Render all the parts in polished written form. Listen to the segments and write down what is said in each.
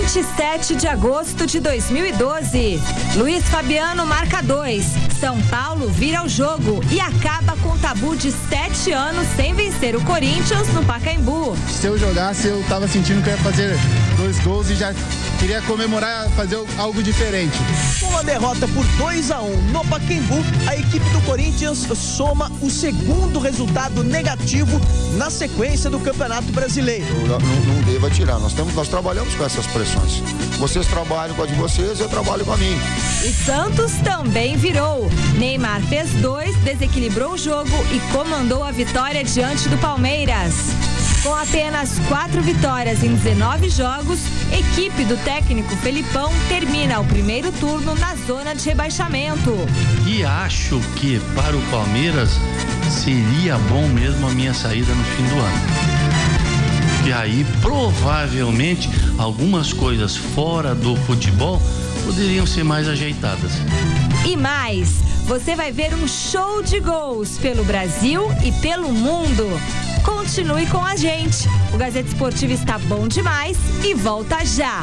27 de agosto de 2012. Luiz Fabiano marca 2. São Paulo vira o jogo e acaba com o tabu de 7 anos sem vencer o Corinthians no Pacaembu. Se eu jogasse, eu tava sentindo que eu ia fazer 2 gols e já queria comemorar, fazer algo diferente. Com a derrota por 2-1 no Pacaembu, a equipe do Corinthians soma o segundo resultado negativo na sequência do Campeonato Brasileiro. Não devo atirar, nós trabalhamos com essas pressões. Vocês trabalham com a de vocês, eu trabalho com a minha. O Santos também virou. Neymar fez 2, desequilibrou o jogo e comandou a vitória diante do Palmeiras. Com apenas 4 vitórias em 19 jogos, a equipe do técnico Felipão termina o primeiro turno na zona de rebaixamento. E acho que para o Palmeiras seria bom mesmo a minha saída no fim do ano. E aí, provavelmente, algumas coisas fora do futebol poderiam ser mais ajeitadas. E mais, você vai ver um show de gols pelo Brasil e pelo mundo. Continue com a gente. O Gazeta Esportiva está bom demais e volta já.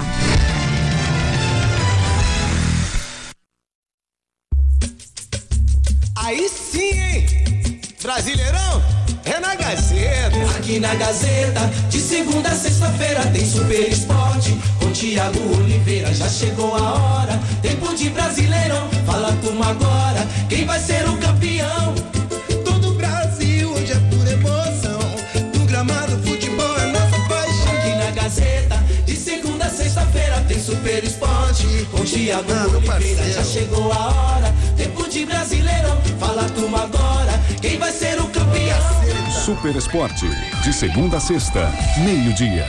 Aí sim, hein? Brasileirão é na Gazeta. Aqui na Gazeta, de segunda a sexta-feira tem Super Esporte com Thiago Oliveira. Já chegou a hora, tempo de Brasileirão. Fala a turma agora, quem vai ser o campeão? Todo o Brasil hoje é pura emoção. No gramado, futebol é nossa paixão. Aqui na Gazeta, de segunda a sexta-feira tem Super Esporte com Thiago Oliveira. Já chegou a hora, tempo de Brasileirão. Fala a turma agora, quem vai ser o campeão? Super Esporte, de segunda a sexta, meio-dia.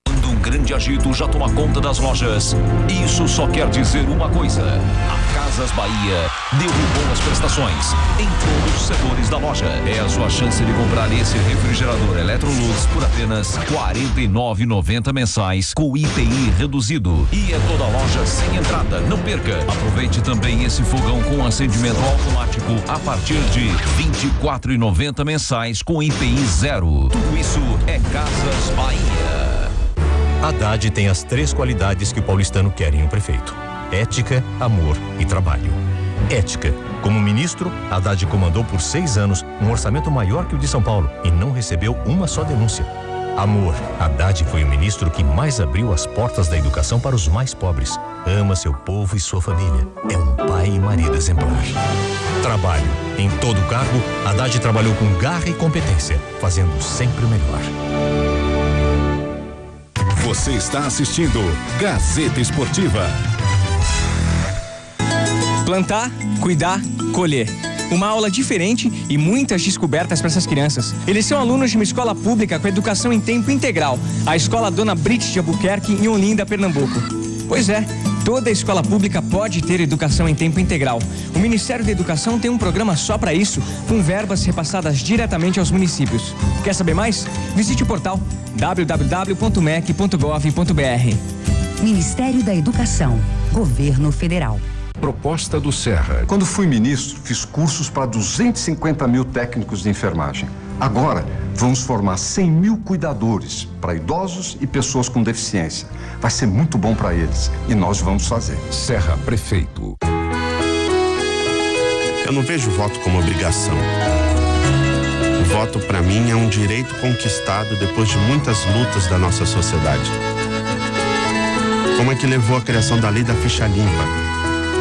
Quando um grande agito já toma conta das lojas, isso só quer dizer uma coisa: a Casas Bahia deu boas prestações em todos os setores da loja. É a sua chance de comprar esse refrigerador Electrolux por apenas R$ 49,90 mensais, com IPI reduzido. E é toda loja sem entrada. Não perca! Aproveite também esse fogão com acendimento automático a partir de R$ 24,90 mensais, com IPI zero. Tudo isso é Casas Bahia. Haddad tem as 3 qualidades que o paulistano quer em um prefeito: ética, amor e trabalho. Ética. Como ministro, Haddad comandou por 6 anos um orçamento maior que o de São Paulo e não recebeu uma só denúncia. Amor. Haddad foi o ministro que mais abriu as portas da educação para os mais pobres. Ama seu povo e sua família. É um pai e marido exemplar. Trabalho. Em todo cargo, Haddad trabalhou com garra e competência, fazendo sempre o melhor. Você está assistindo Gazeta Esportiva. Plantar, cuidar, colher. Uma aula diferente e muitas descobertas para essas crianças. Eles são alunos de uma escola pública com educação em tempo integral, a Escola Dona Brite de Albuquerque, em Olinda, Pernambuco. Pois é, toda escola pública pode ter educação em tempo integral. O Ministério da Educação tem um programa só para isso, com verbas repassadas diretamente aos municípios. Quer saber mais? Visite o portal www.mec.gov.br. Ministério da Educação, Governo Federal. Proposta do Serra. Quando fui ministro, fiz cursos para 250 mil técnicos de enfermagem. Agora, vamos formar 100 mil cuidadores para idosos e pessoas com deficiência. Vai ser muito bom para eles e nós vamos fazer. Serra, prefeito. Eu não vejo o voto como obrigação. O voto, para mim, é um direito conquistado depois de muitas lutas da nossa sociedade. Como é que levou a criação da lei da ficha limpa,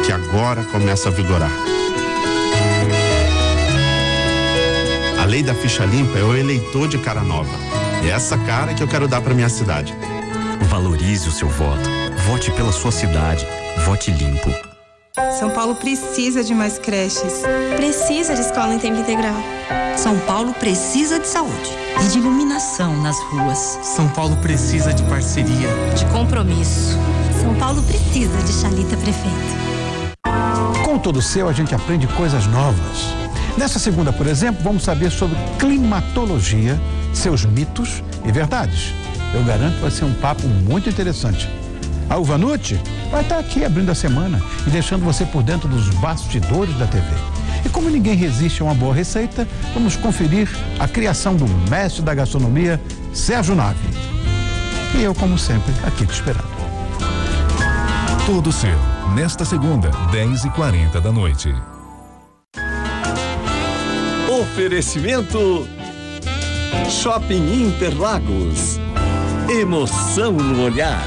que agora começa a vigorar. A lei da ficha limpa é o eleitor de cara nova. É essa cara que eu quero dar para minha cidade. Valorize o seu voto. Vote pela sua cidade. Vote limpo. São Paulo precisa de mais creches. Precisa de escola em tempo integral. São Paulo precisa de saúde e de iluminação nas ruas. São Paulo precisa de parceria, de compromisso. São Paulo precisa de Chalita prefeito. Com Todo Seu, a gente aprende coisas novas. Nessa segunda, por exemplo, vamos saber sobre climatologia, seus mitos e verdades. Eu garanto que vai ser um papo muito interessante. A Uvanucci vai estar aqui abrindo a semana e deixando você por dentro dos bastidores da TV. E como ninguém resiste a uma boa receita, vamos conferir a criação do mestre da gastronomia, Sérgio Nave. E eu, como sempre, aqui te esperando. Todo seu, nesta segunda, 10h40 da noite. Oferecimento Shopping Interlagos. Emoção no olhar.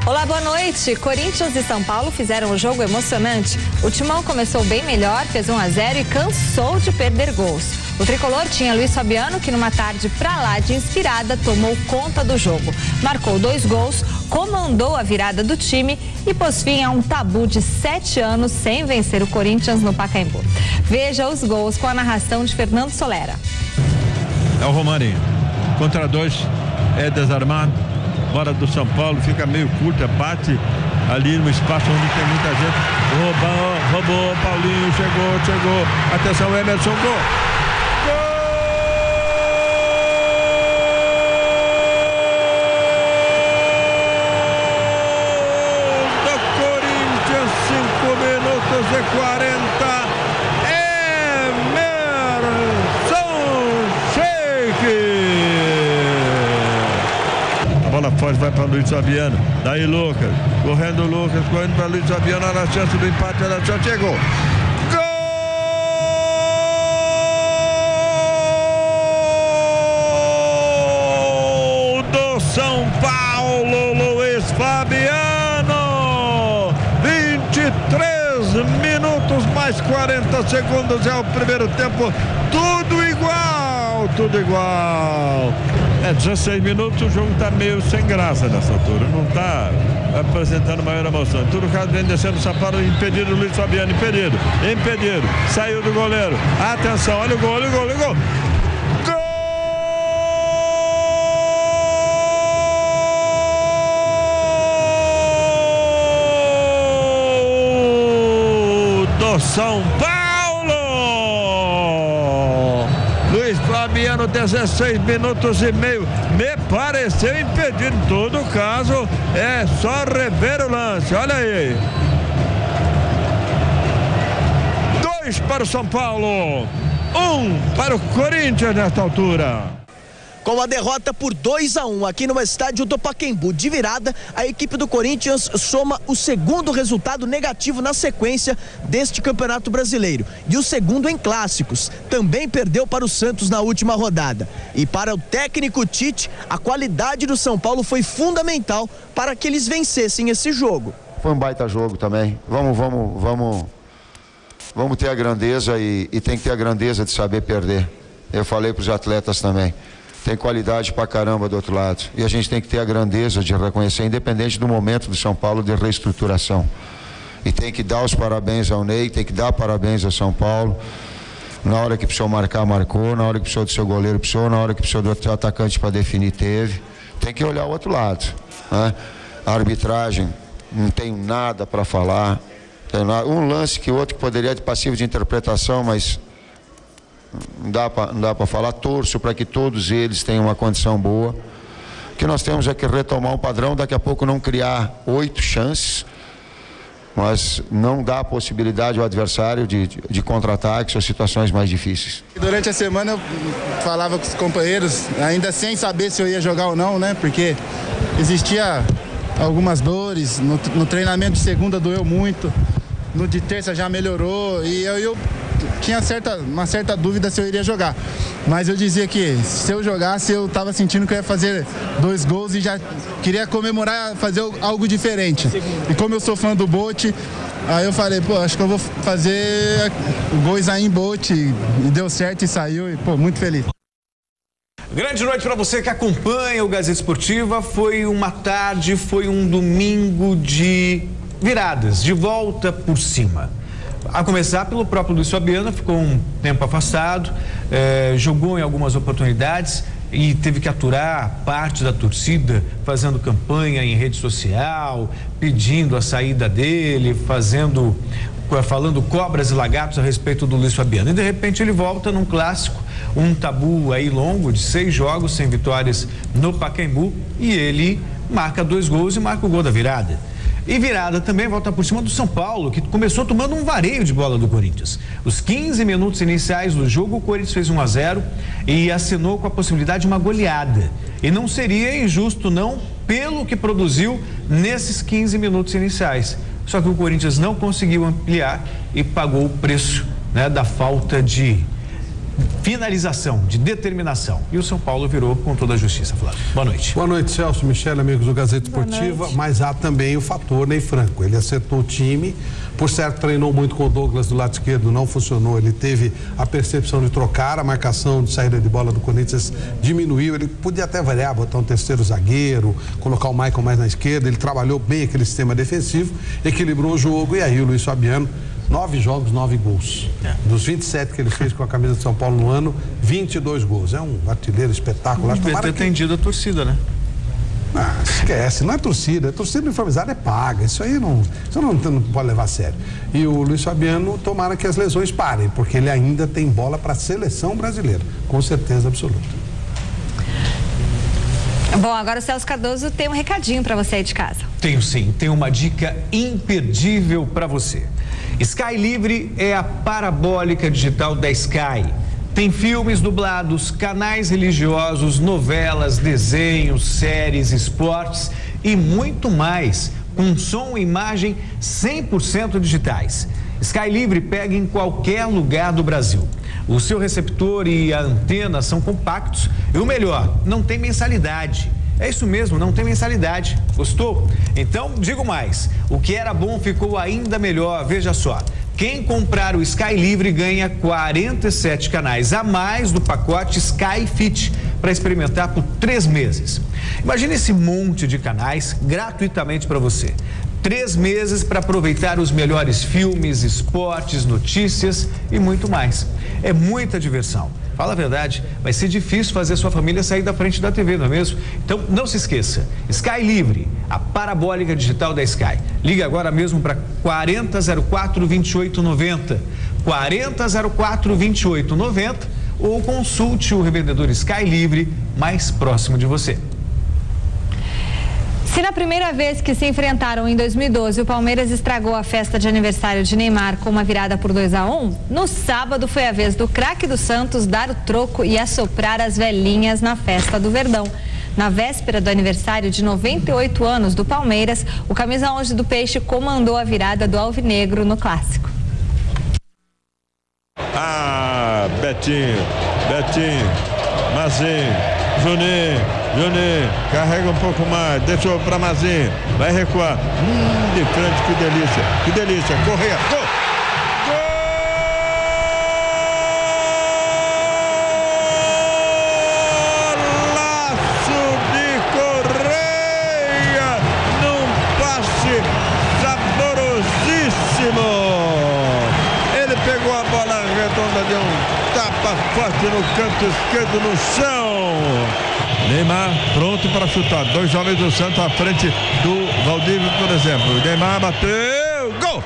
Olá, boa noite. Corinthians e São Paulo fizeram um jogo emocionante. O Timão começou bem melhor, fez 1-0 e cansou de perder gols. O tricolor tinha Luiz Fabiano, que numa tarde pra lá de inspirada, tomou conta do jogo. Marcou 2 gols, comandou a virada do time e pôs fim a um tabu de 7 anos sem vencer o Corinthians no Pacaembu. Veja os gols com a narração de Fernando Solera. É o Romarinho. Contra 2, é desarmado. Bola do São Paulo, fica meio curta, bate ali no espaço onde tem muita gente. Roubou, Paulinho, chegou. Atenção, Emerson, gol! Do Corinthians, 5 minutos e 40. Bola forte, vai para Luiz Fabiano. Daí Lucas, correndo para Luiz Fabiano. Olha a chance do empate, olha a chance, chegou. Gol do São Paulo, Luiz Fabiano. 23 minutos mais 40 segundos é o primeiro tempo. Tudo igual. 16 minutos, o jogo está meio sem graça nessa altura, não está apresentando maior emoção. Tudo o caso vem descendo o São Paulo, impedido, Luiz Fabiano, impedido, saiu do goleiro, atenção, olha o gol. Gol do São Paulo! Fabiano, 16 minutos e meio, me pareceu impedido. Em todo caso, é só rever o lance, olha aí. 2 para o São Paulo, 1 para o Corinthians nesta altura. Com a derrota por 2-1 aqui no estádio do Pacaembu de virada, a equipe do Corinthians soma o segundo resultado negativo na sequência deste Campeonato Brasileiro. E o segundo em clássicos. Também perdeu para o Santos na última rodada. E para o técnico Tite, a qualidade do São Paulo foi fundamental para que eles vencessem esse jogo. Foi um baita jogo também. Vamos ter a grandeza e tem que ter a grandeza de saber perder. Eu falei para os atletas também. Tem qualidade pra caramba do outro lado. E a gente tem que ter a grandeza de reconhecer, independente do momento do São Paulo de reestruturação. E tem que dar os parabéns ao Ney, tem que dar parabéns ao São Paulo. Na hora que precisou marcar, marcou. Na hora que precisou do seu goleiro, precisou. Na hora que precisou do outro atacante para definir, teve. Tem que olhar o outro lado, né? A arbitragem, não tenho nada para falar. Um lance que outro que poderia ter passivo de interpretação, mas não dá para falar. Torço para que todos eles tenham uma condição boa. O que nós temos é que retomar um padrão, daqui a pouco não criar 8 chances, mas não dá a possibilidade ao adversário de contra-ataques ou situações mais difíceis. Durante a semana eu falava com os companheiros, ainda sem saber se eu ia jogar ou não, né? Porque existia algumas dores, no treinamento de segunda doeu muito, no de terça já melhorou e eu tinha uma certa dúvida se eu iria jogar. Mas eu dizia que se eu jogasse, eu estava sentindo que eu ia fazer 2 gols e já queria comemorar, fazer algo diferente. E como eu sou fã do Bolt, aí eu falei, acho que eu vou fazer gols aí em Bolt. E deu certo e saiu, e muito feliz. Grande noite para você que acompanha o Gazeta Esportiva. Foi uma tarde, foi um domingo de viradas, de volta por cima. A começar pelo próprio Luiz Fabiano, ficou um tempo afastado, jogou em algumas oportunidades e teve que aturar parte da torcida, fazendo campanha em rede social, pedindo a saída dele, falando cobras e lagartos a respeito do Luiz Fabiano. E de repente ele volta num clássico, um tabu aí longo de 6 jogos sem vitórias no Pacaembu, e ele marca 2 gols e marca o gol da virada. E virada também, volta por cima do São Paulo, que começou tomando um vareio de bola do Corinthians. Os 15 minutos iniciais do jogo, o Corinthians fez 1-0 e acenou com a possibilidade de uma goleada. E não seria injusto, não, pelo que produziu nesses 15 minutos iniciais. Só que o Corinthians não conseguiu ampliar e pagou o preço, né, da falta de finalização, de determinação. E o São Paulo virou com toda a justiça, Flávio. Boa noite. Boa noite, Celso, Michele, amigos do Gazeta Esportiva. Mas há também o fator Ney Franco. Ele acertou o time, por certo treinou muito com o Douglas do lado esquerdo, não funcionou. Ele teve a percepção de trocar, a marcação de saída de bola do Corinthians diminuiu. Ele podia até variar, botar um terceiro zagueiro, colocar o Maicon mais na esquerda. Ele trabalhou bem aquele sistema defensivo, equilibrou o jogo. E aí o Luiz Fabiano, 9 jogos, 9 gols. Dos 27 que ele fez com a camisa de São Paulo no ano, 22 gols. É um artilheiro espetacular. Devia ter atendido a torcida, né? Ah, esquece, não é torcida. A torcida uniformizada é paga. Isso aí não pode levar a sério. E o Luiz Fabiano, tomara que as lesões parem, porque ele ainda tem bola para a seleção brasileira. Com certeza absoluta. Bom, agora o Celso Cardoso tem um recadinho para você aí de casa. Tenho sim, tem uma dica imperdível para você. Sky Livre é a parabólica digital da Sky. Tem filmes dublados, canais religiosos, novelas, desenhos, séries, esportes e muito mais, com som e imagem 100% digitais. Sky Livre pega em qualquer lugar do Brasil. O seu receptor e a antena são compactos e o melhor, não tem mensalidade. É isso mesmo, não tem mensalidade. Gostou? Então, digo mais. O que era bom ficou ainda melhor. Veja só. Quem comprar o Sky Livre ganha 47 canais a mais do pacote Sky Fit para experimentar por 3 meses. Imagine esse monte de canais gratuitamente para você. 3 meses para aproveitar os melhores filmes, esportes, notícias e muito mais. É muita diversão. Fala a verdade, vai ser difícil fazer sua família sair da frente da TV, não é mesmo? Então, não se esqueça, Sky Livre, a parabólica digital da Sky. Ligue agora mesmo para 4004-2890, 4004-2890 ou consulte o revendedor Sky Livre mais próximo de você. Se na primeira vez que se enfrentaram em 2012, o Palmeiras estragou a festa de aniversário de Neymar com uma virada por 2-1, no sábado foi a vez do craque do Santos dar o troco e assoprar as velhinhas na festa do Verdão. Na véspera do aniversário de 98 anos do Palmeiras, o camisa 11 do Peixe comandou a virada do Alvinegro no clássico. Ah, Betinho, Mazinho, Juninho, carrega um pouco mais, deixou para Mazinho, vai recuar, de frente, que delícia, Correia, gol! Golaço de Correia, num passe saborosíssimo, ele pegou a bola redonda, deu um tapa forte no canto esquerdo no chão. Neymar pronto para chutar. 2 homens do Santos à frente do Valdívia, por exemplo. O Neymar bateu. Gol!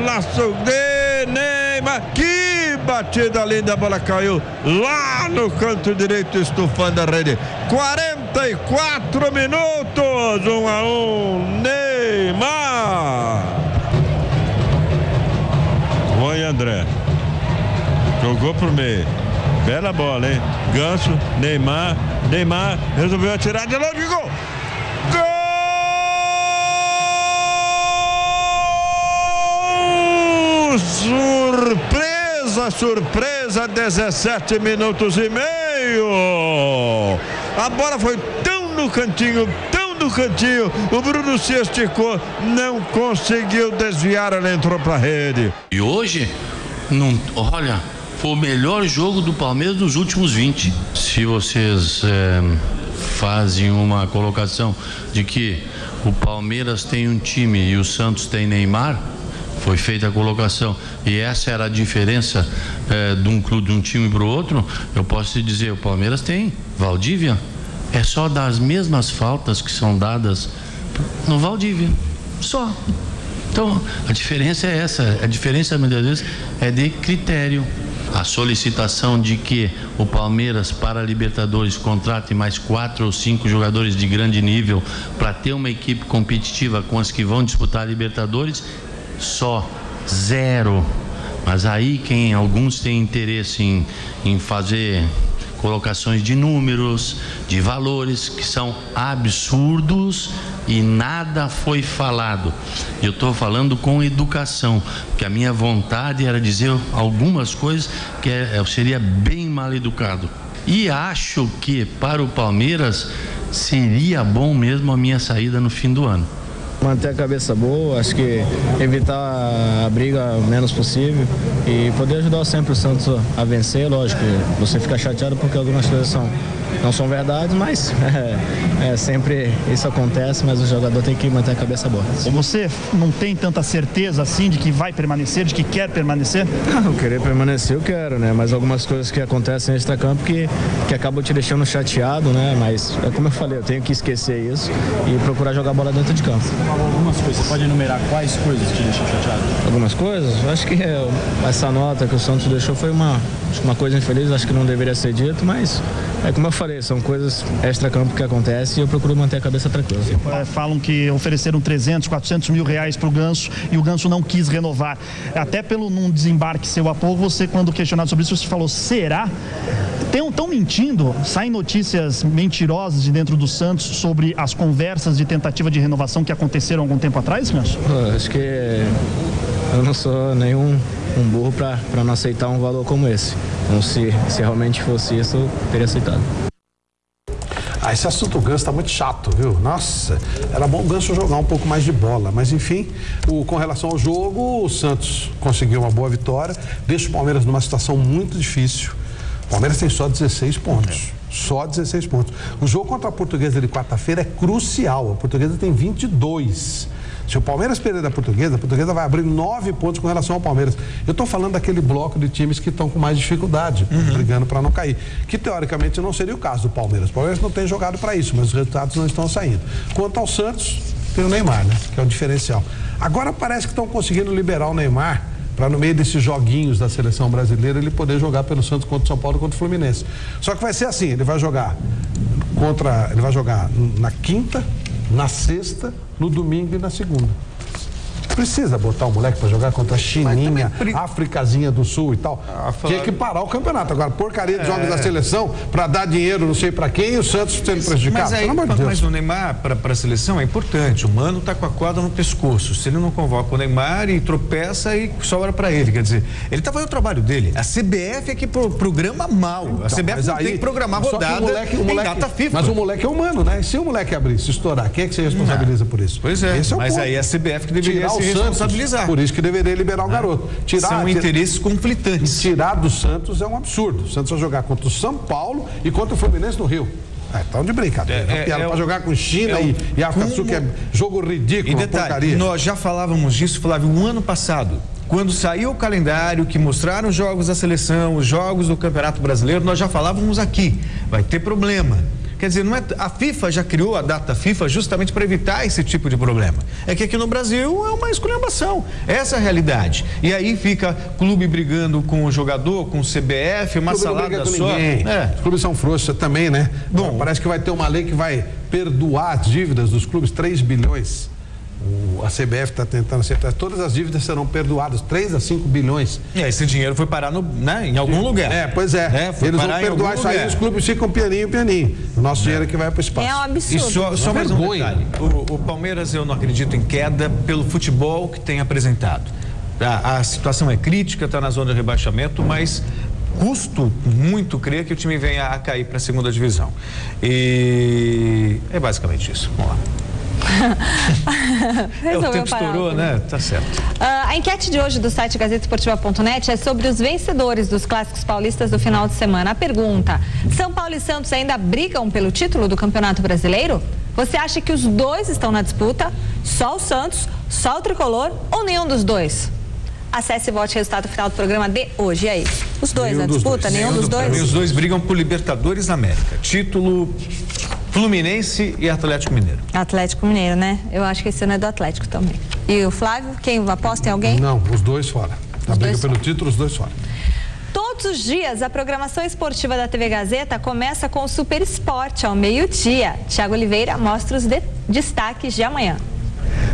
Laço de Neymar. Que batida linda, a bola caiu lá no canto direito, estufando a rede. 44 minutos, 1-1, Neymar. Oi, André. Jogou pro meio. Bela bola, hein? Ganso, Neymar resolveu atirar de longe, gol! Gol! Surpresa, 17 minutos e meio. A bola foi tão no cantinho, o Bruno se esticou, não conseguiu desviar, ela entrou pra rede. E hoje, olha, foi o melhor jogo do Palmeiras dos últimos 20. Se vocês fazem uma colocação de que o Palmeiras tem um time e o Santos tem Neymar, foi feita a colocação, e essa era a diferença de um clube, de um time para o outro, eu posso te dizer, o Palmeiras tem Valdívia, é só das mesmas faltas que são dadas no Valdívia, só. Então, a diferença é essa, a diferença muitas vezes é de critério. A solicitação de que o Palmeiras para a Libertadores contrate mais 4 ou 5 jogadores de grande nível para ter uma equipe competitiva com as que vão disputar a Libertadores, só 0. Mas aí alguns têm interesse em fazer colocações de números, de valores que são absurdos e nada foi falado. Eu estou falando com educação, porque a minha vontade era dizer algumas coisas que eu seria bem mal educado. E acho que para o Palmeiras seria bom mesmo a minha saída no fim do ano. Manter a cabeça boa, acho que evitar a briga o menos possível e poder ajudar sempre o Santos a vencer. Lógico, você fica chateado porque algumas coisas não são verdades, mas sempre isso acontece, mas o jogador tem que manter a cabeça boa. Você não tem tanta certeza assim de que vai permanecer, de que quer permanecer? Não, querer permanecer eu quero, né? Mas algumas coisas que acontecem no extracampo que acabam te deixando chateado, né? Mas é como eu falei, eu tenho que esquecer isso e procurar jogar bola dentro de campo. Algumas coisas, você pode enumerar quais coisas te deixam chateado? Algumas coisas? Acho que essa nota que o Santos deixou foi uma coisa infeliz, acho que não deveria ser dito, mas é como eu falei, são coisas extra-campo que acontecem e eu procuro manter a cabeça tranquila. Falam que ofereceram 300, 400 mil reais para o Ganso e o Ganso não quis renovar. Até num desembarque seu há pouco, você, quando questionado sobre isso, você falou, será? Estão mentindo? Saem notícias mentirosas de dentro do Santos sobre as conversas de tentativa de renovação que aconteceram algum tempo atrás, Ganso? Acho que eu não sou nenhum burro para não aceitar um valor como esse. Então, se realmente fosse isso, eu teria aceitado. Esse assunto do Ganso está muito chato, viu? Nossa, era bom o Ganso jogar um pouco mais de bola, mas enfim, com relação ao jogo, o Santos conseguiu uma boa vitória, deixa o Palmeiras numa situação muito difícil. O Palmeiras tem só 16 pontos. Só 16 pontos. O jogo contra a Portuguesa de quarta-feira é crucial. A Portuguesa tem 22. Se o Palmeiras perder da Portuguesa, a Portuguesa vai abrir 9 pontos com relação ao Palmeiras. Eu estou falando daquele bloco de times que estão com mais dificuldade, brigando para não cair. Que teoricamente não seria o caso do Palmeiras. O Palmeiras não tem jogado para isso, mas os resultados não estão saindo. Quanto ao Santos, tem o Neymar, né? Que é o diferencial. Agora parece que estão conseguindo liberar o Neymar para no meio desses joguinhos da seleção brasileira ele poder jogar pelo Santos contra o São Paulo e contra o Fluminense. Só que vai ser assim, ele vai jogar na quinta, na sexta, no domingo e na segunda. Precisa botar o moleque para jogar contra a Chininha, Africazinha do Sul e tal. Tinha que parar o campeonato. Agora, porcaria de jogos da seleção para dar dinheiro não sei para quem e o Santos sendo prejudicado. Mas o Neymar para a seleção é importante. O Mano tá com a corda no pescoço. Se ele não convoca o Neymar e tropeça e sobra para ele. Quer dizer, ele tá fazendo o trabalho dele. A CBF é que programa mal. A CBF não tem que programar rodada em data FIFA. Mas o moleque é humano, né? E se o moleque abrir, se estourar, quem é que se responsabiliza por isso? Pois é. Mas aí a CBF que deveria se responsabilizar. Por isso que deveria liberar o garoto. São interesses conflitantes. Tirar do Santos é um absurdo. O Santos vai jogar contra o São Paulo e contra o Fluminense no Rio. Então de brincadeira. Para jogar com China e África do Sul, que é jogo ridículo, e detalhe, porcaria. Nós já falávamos disso, Flávio, um ano passado. Quando saiu o calendário que mostraram os jogos da seleção, os jogos do Campeonato Brasileiro, nós já falávamos aqui. Vai ter problema. Quer dizer, a FIFA já criou a data FIFA justamente para evitar esse tipo de problema. É que aqui no Brasil é uma esculhambação. Essa é a realidade. E aí fica clube brigando com o jogador, com o CBF, uma salada só. Os clubes são frouxos também, né? Bom, parece que vai ter uma lei que vai perdoar as dívidas dos clubes, 3 bilhões. A CBF está tentando acertar, todas as dívidas serão perdoadas, 3 a 5 bilhões. Esse dinheiro foi parar em algum lugar. Pois é. Eles vão perdoar isso aí, os clubes ficam pianinho. O nosso dinheiro é que vai para o espaço. É um absurdo. E só mais um detalhe. O Palmeiras, eu não acredito em queda pelo futebol que tem apresentado. A situação é crítica, está na zona de rebaixamento, mas custo muito crer que o time venha a cair para a segunda divisão. E é basicamente isso. Vamos lá. O tempo estourou, né? Tá certo. A enquete de hoje do site gazetesportiva.net é sobre os vencedores dos clássicos paulistas do final de semana. A pergunta: São Paulo e Santos ainda brigam pelo título do Campeonato Brasileiro? Você acha que os dois estão na disputa? Só o Santos, só o Tricolor ou nenhum dos dois? Acesse e vote o resultado final do programa de hoje. E aí? Os dois na disputa? Nenhum dos dois? Os dois brigam por Libertadores da América. Título Fluminense e Atlético Mineiro. Atlético Mineiro, né? Eu acho que esse ano é do Atlético também. E o Flávio, quem aposta em alguém? Não, os dois fora. Na briga pelo título, os dois fora. Todos os dias, a programação esportiva da TV Gazeta começa com o Super Esporte ao meio-dia. Thiago Oliveira mostra os destaques de amanhã.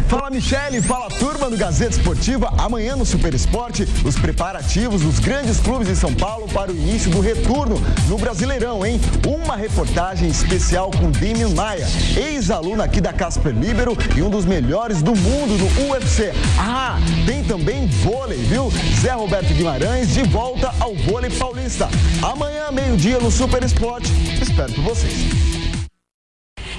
Fala, Michele, fala, turma do Gazeta Esportiva. Amanhã no Super Esporte, os preparativos dos grandes clubes de São Paulo para o início do retorno no Brasileirão, hein? Uma reportagem especial com Damian Maia, ex-aluno aqui da Casper Libero e um dos melhores do mundo no UFC. Ah, tem também vôlei, viu? Zé Roberto Guimarães de volta ao vôlei paulista. Amanhã, meio-dia, no Super Esporte. Espero por vocês.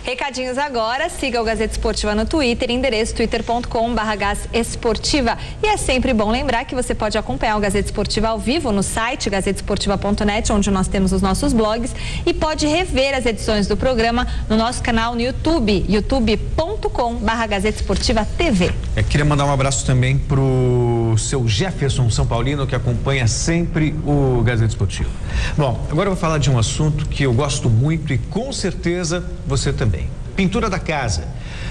Recadinhos agora, siga o Gazeta Esportiva no Twitter, endereço twitter.com/gazesportiva. E é sempre bom lembrar que você pode acompanhar o Gazeta Esportiva ao vivo no site gazetesportiva.net, onde nós temos os nossos blogs, e pode rever as edições do programa no nosso canal no YouTube, youtube.com/gazetesportiva.tv. Queria mandar um abraço também pro seu Jefferson São Paulino, que acompanha sempre o Gazeta Esportiva. Bom, agora eu vou falar de um assunto que eu gosto muito e com certeza você também. Pintura da casa.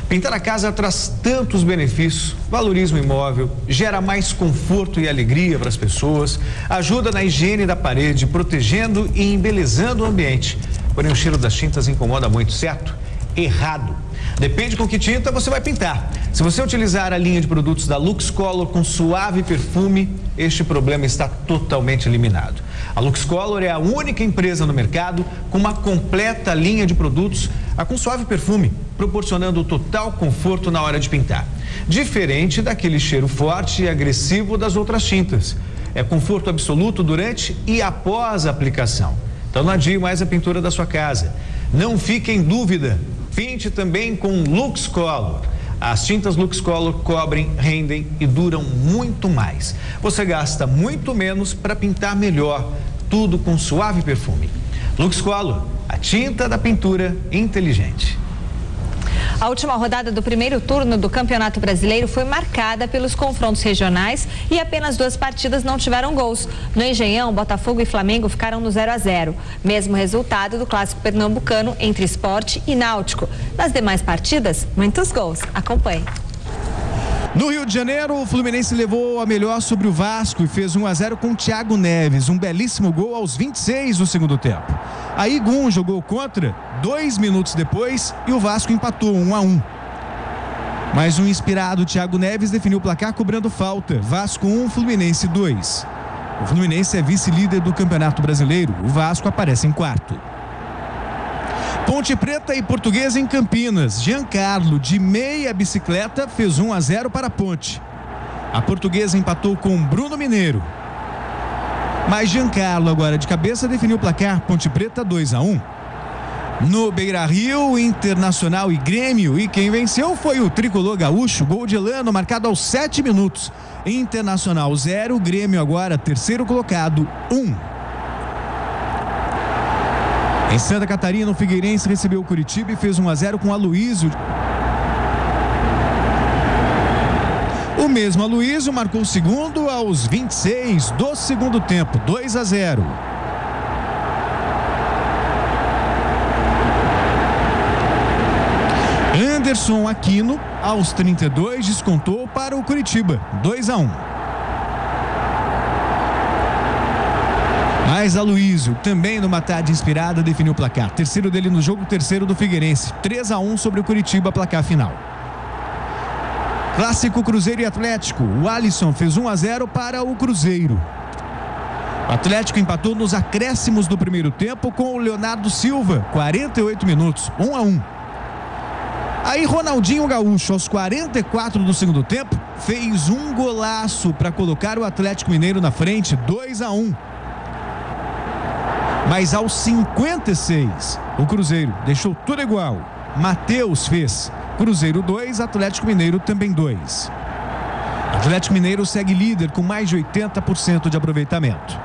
Pintar a casa traz tantos benefícios, valoriza o imóvel, gera mais conforto e alegria para as pessoas, ajuda na higiene da parede, protegendo e embelezando o ambiente. Porém, o cheiro das tintas incomoda muito, certo? Errado. Depende com que tinta você vai pintar. Se você utilizar a linha de produtos da Lux Color com suave perfume, este problema está totalmente eliminado. A Lux Color é a única empresa no mercado com uma completa linha de produtos com suave perfume, proporcionando total conforto na hora de pintar. Diferente daquele cheiro forte e agressivo das outras tintas. É conforto absoluto durante e após a aplicação. Então não adie mais a pintura da sua casa. Não fique em dúvida. Pinte também com Lux Color. As tintas Lux Color cobrem, rendem e duram muito mais. Você gasta muito menos para pintar melhor, tudo com suave perfume. Lux Color, a tinta da pintura inteligente. A última rodada do primeiro turno do Campeonato Brasileiro foi marcada pelos confrontos regionais e apenas 2 partidas não tiveram gols. No Engenhão, Botafogo e Flamengo ficaram no 0-0. Mesmo resultado do clássico pernambucano entre Sport e Náutico. Nas demais partidas, muitos gols. Acompanhe. No Rio de Janeiro, o Fluminense levou a melhor sobre o Vasco e fez 1-0 com o Thiago Neves, um belíssimo gol aos 26 do segundo tempo. Aí Gum jogou contra 2 minutos depois e o Vasco empatou 1-1. Mas um inspirado Thiago Neves definiu o placar cobrando falta. Vasco 1, Fluminense 2. O Fluminense é vice-líder do Campeonato Brasileiro, o Vasco aparece em quarto. Ponte Preta e Portuguesa em Campinas. Giancarlo, de meia bicicleta, fez 1-0 para a Ponte. A Portuguesa empatou com Bruno Mineiro. Mas Giancarlo, agora de cabeça, definiu o placar. Ponte Preta 2-1. No Beira-Rio, Internacional e Grêmio. E quem venceu foi o tricolor gaúcho. Gol de Elano, marcado aos 7 minutos. Internacional 0, Grêmio agora terceiro colocado 1. Em Santa Catarina, o Figueirense recebeu o Curitiba e fez 1-0 com o Aloysio. O mesmo Aloysio marcou o segundo aos 26 do segundo tempo, 2-0. Anderson Aquino, aos 32, descontou para o Curitiba, 2-1. Mas Aloysio, também numa tarde inspirada, definiu o placar. Terceiro dele no jogo, terceiro do Figueirense. 3-1 sobre o Curitiba, placar final. Clássico Cruzeiro e Atlético. O Alisson fez 1-0 para o Cruzeiro. O Atlético empatou nos acréscimos do primeiro tempo com o Leonardo Silva, 48 minutos, 1-1. Aí Ronaldinho Gaúcho, aos 44 do segundo tempo, fez um golaço para colocar o Atlético Mineiro na frente, 2-1. Mas aos 56, o Cruzeiro deixou tudo igual. Matheus fez. Cruzeiro 2, Atlético Mineiro também 2. Atlético Mineiro segue líder com mais de 80% de aproveitamento.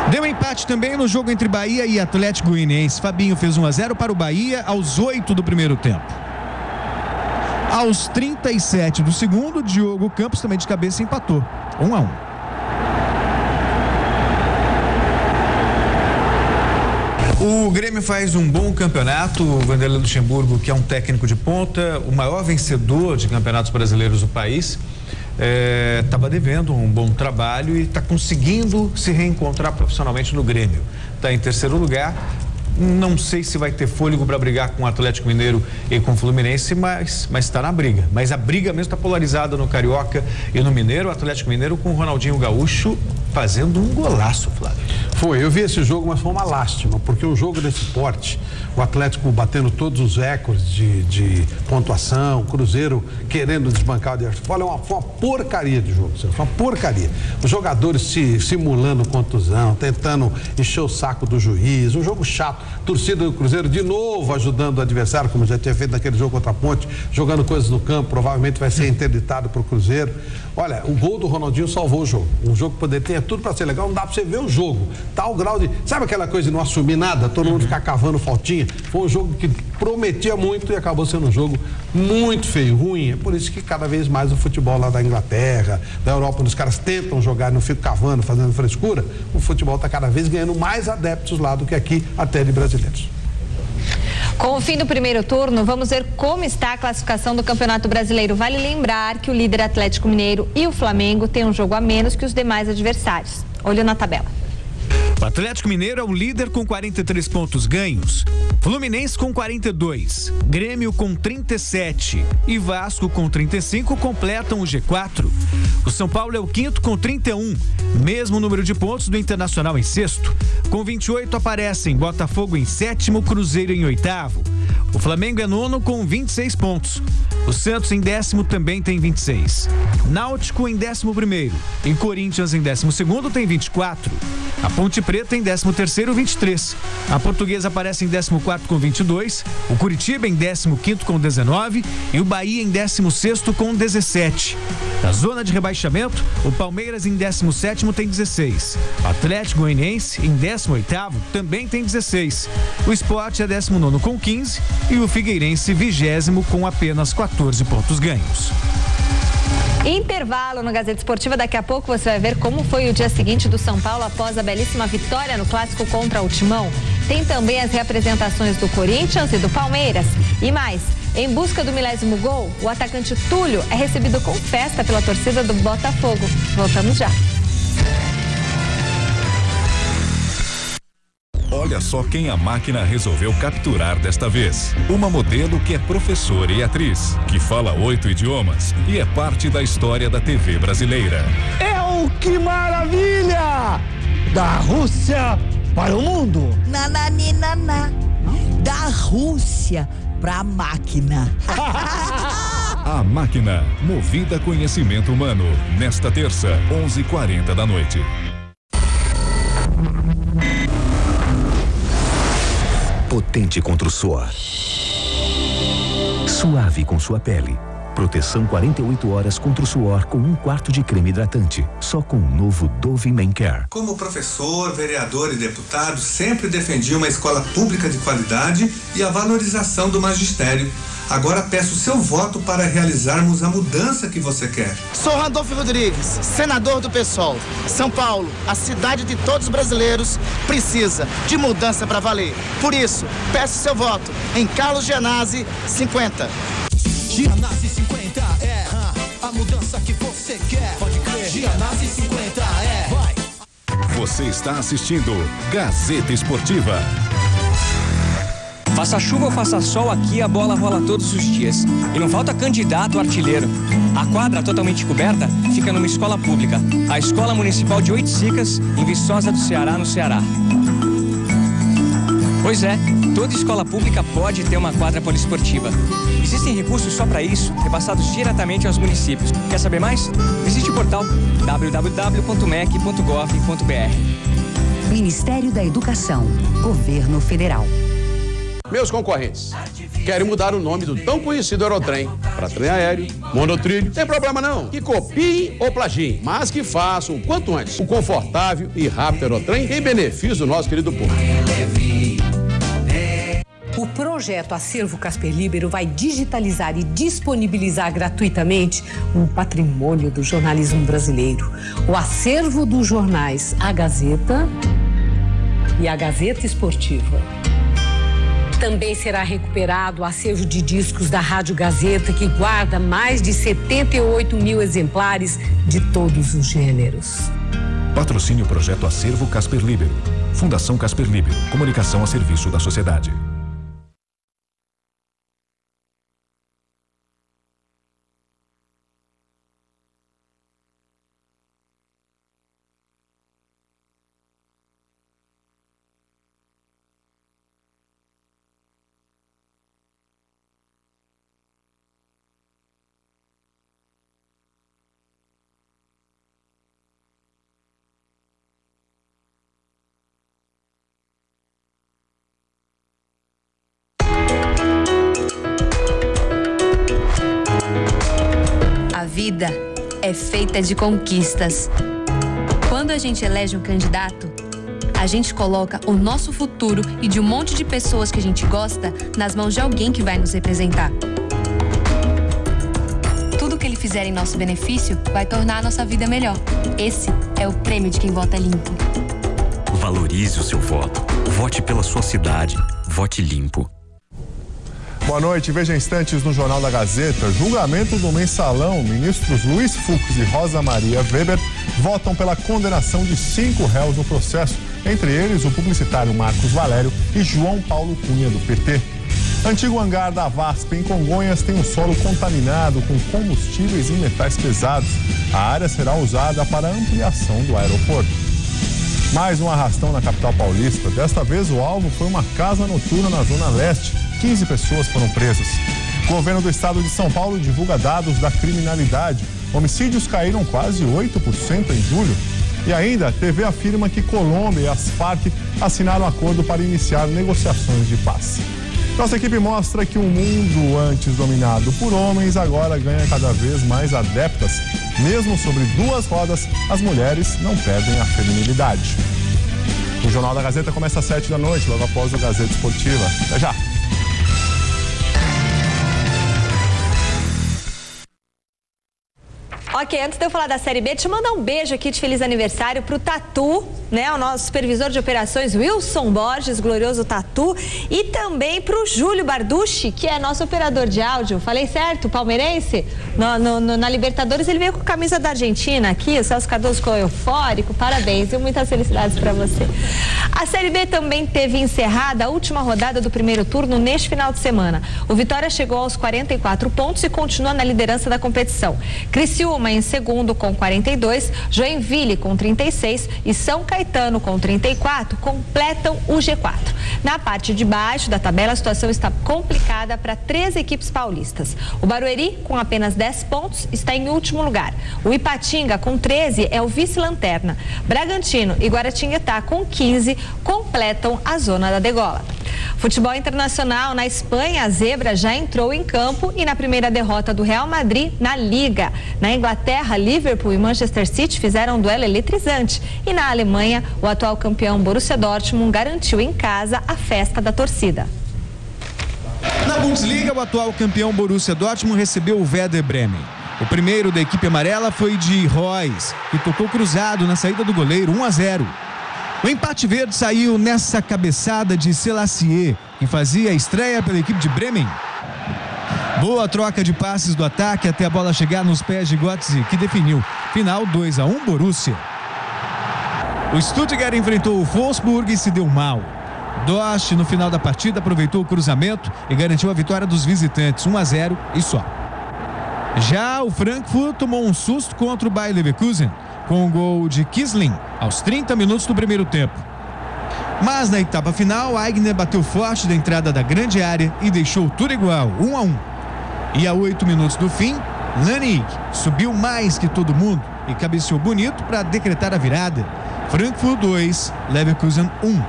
Deu empate também no jogo entre Bahia e Atlético Goianiense. Fabinho fez 1-0 para o Bahia aos 8 do primeiro tempo. Aos 37 do segundo, Diogo Campos também de cabeça empatou. 1-1. O Grêmio faz um bom campeonato. O Vanderlei Luxemburgo, que é um técnico de ponta, o maior vencedor de campeonatos brasileiros do país, estava devendo um bom trabalho e está conseguindo se reencontrar profissionalmente no Grêmio. Está em terceiro lugar. Não sei se vai ter fôlego para brigar com o Atlético Mineiro e com o Fluminense, mas está na briga. Mas a briga mesmo está polarizada no Carioca e no Mineiro. O Atlético Mineiro com o Ronaldinho Gaúcho fazendo um golaço, Flávio. Foi, eu vi esse jogo, mas foi uma lástima, porque um jogo desse porte, o Atlético batendo todos os recordes de pontuação, Cruzeiro querendo desbancar o adversário, foi uma porcaria de jogo, foi uma porcaria. Os jogadores simulando contusão, tentando encher o saco do juiz, um jogo chato, torcida do Cruzeiro de novo ajudando o adversário, como já tinha feito naquele jogo contra a Ponte, jogando coisas no campo, provavelmente vai ser interditado para o Cruzeiro. Olha, o gol do Ronaldinho salvou o jogo. Um jogo que poderia ter tudo para ser legal, não dá para você ver o jogo. Tal grau de... Sabe aquela coisa de não assumir nada, todo mundo ficar cavando faltinha? Foi um jogo que prometia muito e acabou sendo um jogo muito feio, ruim. É por isso que cada vez mais o futebol lá da Inglaterra, da Europa, onde os caras tentam jogar e não ficam cavando, fazendo frescura, o futebol está cada vez ganhando mais adeptos lá do que aqui, até de brasileiros. Com o fim do primeiro turno, vamos ver como está a classificação do Campeonato Brasileiro. Vale lembrar que o líder Atlético Mineiro e o Flamengo têm um jogo a menos que os demais adversários. Olho na tabela. O Atlético Mineiro é o líder com 43 pontos ganhos, Fluminense com 42, Grêmio com 37 e Vasco com 35 completam o G4. O São Paulo é o quinto com 31, mesmo número de pontos do Internacional em sexto. Com 28 aparecem Botafogo em sétimo, Cruzeiro em oitavo. O Flamengo é nono com 26 pontos. O Santos em décimo também tem 26. Náutico em 11º e Corinthians em 12º tem 24. A Ponte Preta em 13º, 23. A Portuguesa aparece em 14º com 22. O Curitiba em 15º com 19 e o Bahia em 16º com 17. Na zona de rebaixamento, o Palmeiras em 17º tem 16. O Atlético Goianiense em 18º também tem 16. O Sport é 19º com 15 e o Figueirense 20º com apenas 14 pontos ganhos. Intervalo no Gazeta Esportiva. Daqui a pouco você vai ver como foi o dia seguinte do São Paulo após a belíssima vitória no clássico contra o Timão. Tem também as representações do Corinthians e do Palmeiras. E mais, em busca do 1000º gol, o atacante Túlio é recebido com festa pela torcida do Botafogo. Voltamos já. Olha só quem a máquina resolveu capturar desta vez. Uma modelo que é professora e atriz, que fala 8 idiomas e é parte da história da TV brasileira. Que maravilha! Da Rússia para o mundo. Nananina. Da Rússia para a máquina. A Máquina, movida a conhecimento humano. Nesta terça, 11h40 da noite. Potente contra o suor. Suave com sua pele. Proteção 48 horas contra o suor com 1/4 de creme hidratante. Só com o novo Dove Men Care. Como professor, vereador e deputado, sempre defendi uma escola pública de qualidade e a valorização do magistério. Agora peço seu voto para realizarmos a mudança que você quer. Sou Randolfo Rodrigues, senador do PSOL. São Paulo, a cidade de todos os brasileiros, precisa de mudança para valer. Por isso, peço seu voto em Carlos Gianazzi, 50. Gianazzi 50 é a mudança que você quer. Pode crer. Gianazzi 50 vai. Você está assistindo Gazeta Esportiva. Faça chuva ou faça sol, aqui a bola rola todos os dias. E não falta candidato artilheiro. A quadra totalmente coberta fica numa escola pública. A Escola Municipal de Oiticicas, em Viçosa do Ceará, no Ceará. Pois é, toda escola pública pode ter uma quadra poliesportiva. Existem recursos só para isso, repassados diretamente aos municípios. Quer saber mais? Visite o portal www.mec.gov.br. Ministério da Educação, Governo Federal. Meus concorrentes, querem mudar o nome do tão conhecido Aerotrem para trem aéreo, monotrilho, tem problema não, que copiem ou plagiem, mas que façam o quanto antes o confortável e rápido Aerotrem em benefício do nosso querido povo. O projeto Acervo Casper Libero vai digitalizar e disponibilizar gratuitamente um patrimônio do jornalismo brasileiro. O acervo dos jornais A Gazeta e a Gazeta Esportiva. Também será recuperado o acervo de discos da Rádio Gazeta, que guarda mais de 78 mil exemplares de todos os gêneros. Patrocínio Projeto Acervo Casper Libero. Fundação Casper Libero. Comunicação a serviço da sociedade. A vida é feita de conquistas. Quando a gente elege um candidato, a gente coloca o nosso futuro e de um monte de pessoas que a gente gosta nas mãos de alguém que vai nos representar. Tudo que ele fizer em nosso benefício vai tornar a nossa vida melhor. Esse é o prêmio de quem vota limpo. Valorize o seu voto. Vote pela sua cidade. Vote limpo. Boa noite. Veja instantes no Jornal da Gazeta. Julgamento do mensalão. Ministros Luiz Fux e Rosa Maria Weber votam pela condenação de 5 réus no processo. Entre eles, o publicitário Marcos Valério e João Paulo Cunha, do PT. Antigo hangar da VASP em Congonhas tem um solo contaminado com combustíveis e metais pesados. A área será usada para a ampliação do aeroporto. Mais um arrastão na capital paulista. Desta vez, o alvo foi uma casa noturna na Zona Leste. 15 pessoas foram presas. O governo do estado de São Paulo divulga dados da criminalidade. Homicídios caíram quase 8% em julho. E ainda, a TV afirma que Colômbia e as Farc assinaram acordo para iniciar negociações de paz. Nossa equipe mostra que um mundo antes dominado por homens agora ganha cada vez mais adeptas. Mesmo sobre 2 rodas, as mulheres não perdem a feminilidade. O Jornal da Gazeta começa às 7 da noite, logo após o Gazeta Esportiva. Até já! Ok, antes de eu falar da Série B, deixa eu mandar um beijo aqui de feliz aniversário pro Tatu, né? O nosso supervisor de operações, Wilson Borges, glorioso Tatu. E também pro Júlio Barducci, que é nosso operador de áudio. Falei certo? Palmeirense? Na Libertadores ele veio com a camisa da Argentina aqui, o Celso Cardoso ficou eufórico. Parabéns e muitas felicidades para você. A Série B também teve encerrada a última rodada do primeiro turno neste final de semana. O Vitória chegou aos 44 pontos e continua na liderança da competição. Criciúma em segundo com 42, Joinville com 36 e São Caetano com 34 completam o G4. Na parte de baixo da tabela, a situação está complicada para 3 equipes paulistas. O Barueri, com apenas 10 pontos, está em último lugar. O Ipatinga, com 13, é o vice-lanterna. Bragantino e Guaratinguetá, com 15, completam a zona da degola. Futebol internacional na Espanha, a zebra já entrou em campo e na primeira derrota do Real Madrid na Liga. Na Inglaterra, Liverpool e Manchester City fizeram um duelo eletrizante. E na Alemanha, o atual campeão Borussia Dortmund garantiu em casa a festa da torcida. Na Bundesliga, o atual campeão Borussia Dortmund recebeu o Werder Bremen. O primeiro da equipe amarela foi de Reus, que tocou cruzado na saída do goleiro, 1-0. O empate verde saiu nessa cabeçada de Selassie, que fazia a estreia pela equipe de Bremen. Boa troca de passes do ataque até a bola chegar nos pés de Götze, que definiu. Final 2-1 Borussia. O Stuttgart enfrentou o Wolfsburg e se deu mal. Dost, no final da partida, aproveitou o cruzamento e garantiu a vitória dos visitantes, 1-0 e só. Já o Frankfurt tomou um susto contra o Bayer Leverkusen, com o gol de Kisling aos 30 minutos do primeiro tempo. Mas na etapa final, Aigner bateu forte da entrada da grande área e deixou tudo igual, 1-1. E a 8 minutos do fim, Lanig subiu mais que todo mundo e cabeceou bonito para decretar a virada. Frankfurt 2, Leverkusen 1.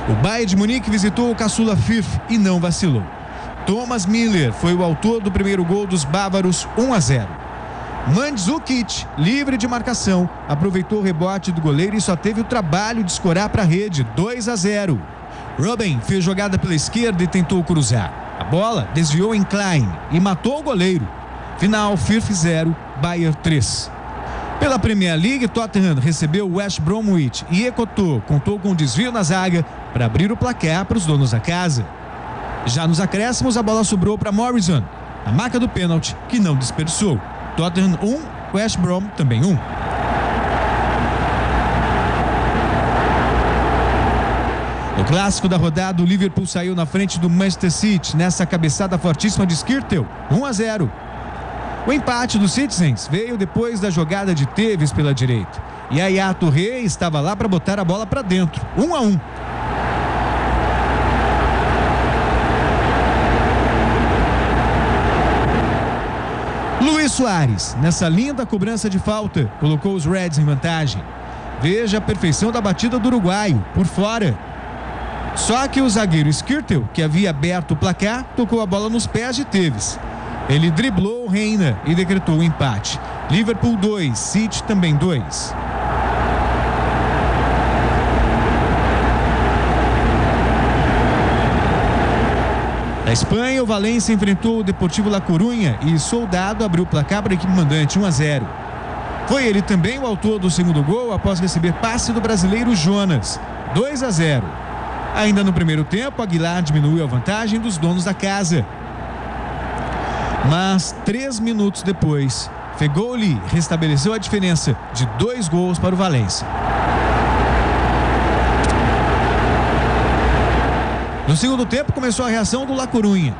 O Bayern de Munique visitou o caçula Fif e não vacilou. Thomas Miller foi o autor do primeiro gol dos bávaros, 1-0. Mandzukic, livre de marcação, aproveitou o rebote do goleiro e só teve o trabalho de escorar para a rede, 2-0. Robben fez jogada pela esquerda e tentou cruzar. A bola desviou em Klein e matou o goleiro. Final, Firth 0, Bayern 3. Pela Premier League, Tottenham recebeu o West Bromwich e Ekotô contou com um desvio na zaga para abrir o placar para os donos da casa. Já nos acréscimos, a bola sobrou para Morrison, a marca do pênalti que não desperdiçou. Tottenham 1, West Brom também 1. No clássico da rodada, o Liverpool saiu na frente do Manchester City nessa cabeçada fortíssima de Skrtel, 1-0. O empate dos Citizens veio depois da jogada de Tevez pela direita. E Yaya Touré estava lá para botar a bola para dentro, 1-1. Luis Soares, nessa linda cobrança de falta, colocou os Reds em vantagem. Veja a perfeição da batida do uruguaio, por fora. Só que o zagueiro Skrtel, que havia aberto o placar, tocou a bola nos pés de Tevez. Ele driblou o Reina e decretou o empate. Liverpool 2, City também 2. Na Espanha, o Valência enfrentou o Deportivo La Coruña e Soldado abriu o placar para a equipe mandante 1-0. Foi ele também o autor do segundo gol após receber passe do brasileiro Jonas, 2-0. Ainda no primeiro tempo, Aguilar diminuiu a vantagem dos donos da casa. Mas 3 minutos depois, Feghouli restabeleceu a diferença de 2 gols para o Valência. No segundo tempo começou a reação do La Coruña.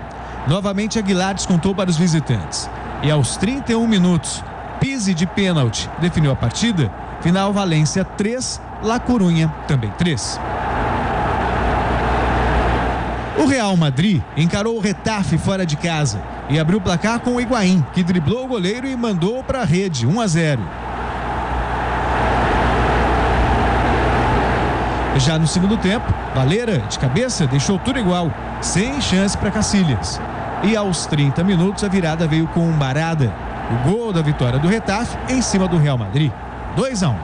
Novamente Aguilar descontou para os visitantes. E aos 31 minutos, Pizzi de pênalti definiu a partida. Final Valência 3, La Coruña também 3. O Real Madrid encarou o Getafe fora de casa e abriu o placar com o Higuaín, que driblou o goleiro e mandou para a rede, 1-0. Já no segundo tempo, Valera, de cabeça, deixou tudo igual, sem chance para Casillas. E aos 30 minutos, a virada veio com Barada, o gol da vitória do Getafe em cima do Real Madrid, 2-1.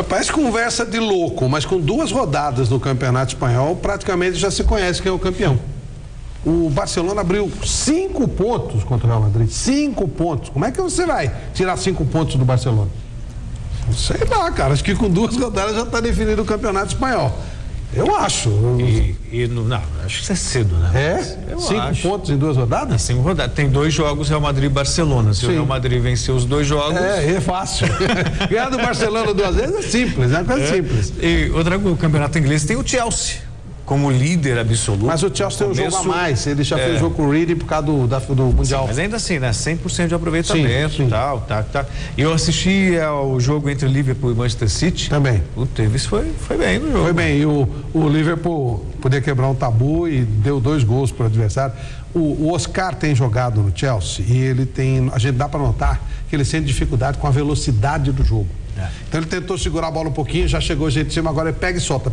Parece conversa de louco, mas com 2 rodadas no Campeonato Espanhol, praticamente já se conhece quem é o campeão. O Barcelona abriu 5 pontos contra o Real Madrid. 5 pontos. Como é que você vai tirar 5 pontos do Barcelona? Sei lá, cara. Acho que com 2 rodadas já está definido o Campeonato Espanhol. Eu acho. Não, acho que isso é cedo, né? É? 5 pontos em 2 rodadas? 5 rodadas. Tem 2 jogos, Real Madrid e Barcelona. Se o Real Madrid vencer os 2 jogos... É fácil. Ganhar do Barcelona 2 vezes é simples, é uma coisa simples. E outra coisa, o Campeonato Inglês tem o Chelsea como líder absoluto. Mas o Chelsea tem um jogo a mais. Ele já fez jogo com o Reading por causa do Mundial. Sim, mas ainda assim, né? 100% de aproveitamento e tal, tá. E eu assisti ao jogo entre Liverpool e Manchester City. Também. O Tevez foi bem no jogo. Foi bem. E o Liverpool podia quebrar um tabu e deu 2 gols para o adversário. O Oscar tem jogado no Chelsea e ele tem... A gente dá para notar que ele sente dificuldade com a velocidade do jogo. Então ele tentou segurar a bola um pouquinho, já chegou gente de cima, agora ele pega e solta.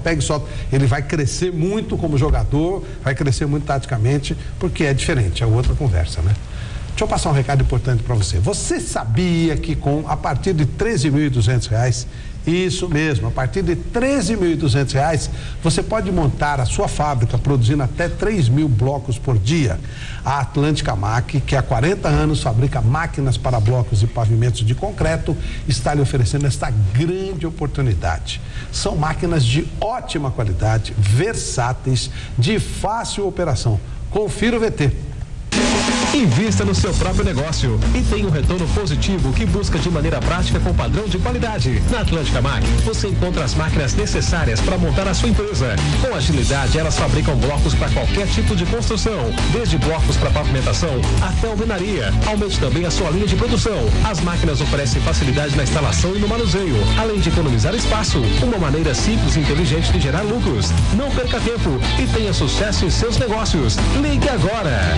Ele vai crescer muito como jogador, vai crescer muito taticamente, porque é diferente, é outra conversa, né? Deixa eu passar um recado importante para você. Você sabia que a partir de R$13.200, isso mesmo, a partir de R$13.200, você pode montar a sua fábrica produzindo até 3.000 blocos por dia. A Atlântica Mac, que há 40 anos fabrica máquinas para blocos e pavimentos de concreto, está lhe oferecendo esta grande oportunidade. São máquinas de ótima qualidade, versáteis, de fácil operação. Confira o VT. Invista no seu próprio negócio e tenha um retorno positivo que busca de maneira prática com padrão de qualidade. Na Atlântica Mac, você encontra as máquinas necessárias para montar a sua empresa. Com agilidade, elas fabricam blocos para qualquer tipo de construção, desde blocos para pavimentação até alvenaria. Aumente também a sua linha de produção. As máquinas oferecem facilidade na instalação e no manuseio, além de economizar espaço. Uma maneira simples e inteligente de gerar lucros. Não perca tempo e tenha sucesso em seus negócios. Ligue agora!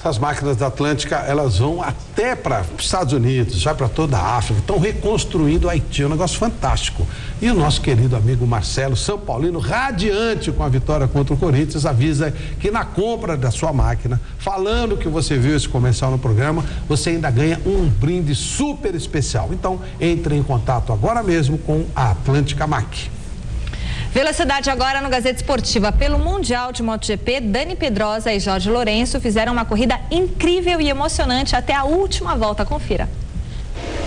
Essas máquinas da Atlântica, elas vão até para os Estados Unidos, vai para toda a África, estão reconstruindo o Haiti, é um negócio fantástico. E o nosso querido amigo Marcelo, São Paulino, radiante com a vitória contra o Corinthians, avisa que na compra da sua máquina, falando que você viu esse comercial no programa, você ainda ganha um brinde super especial. Então, entre em contato agora mesmo com a Atlântica Mac. Velocidade agora no Gazeta Esportiva. Pelo Mundial de MotoGP, Dani Pedrosa e Jorge Lourenço fizeram uma corrida incrível e emocionante até a última volta. Confira.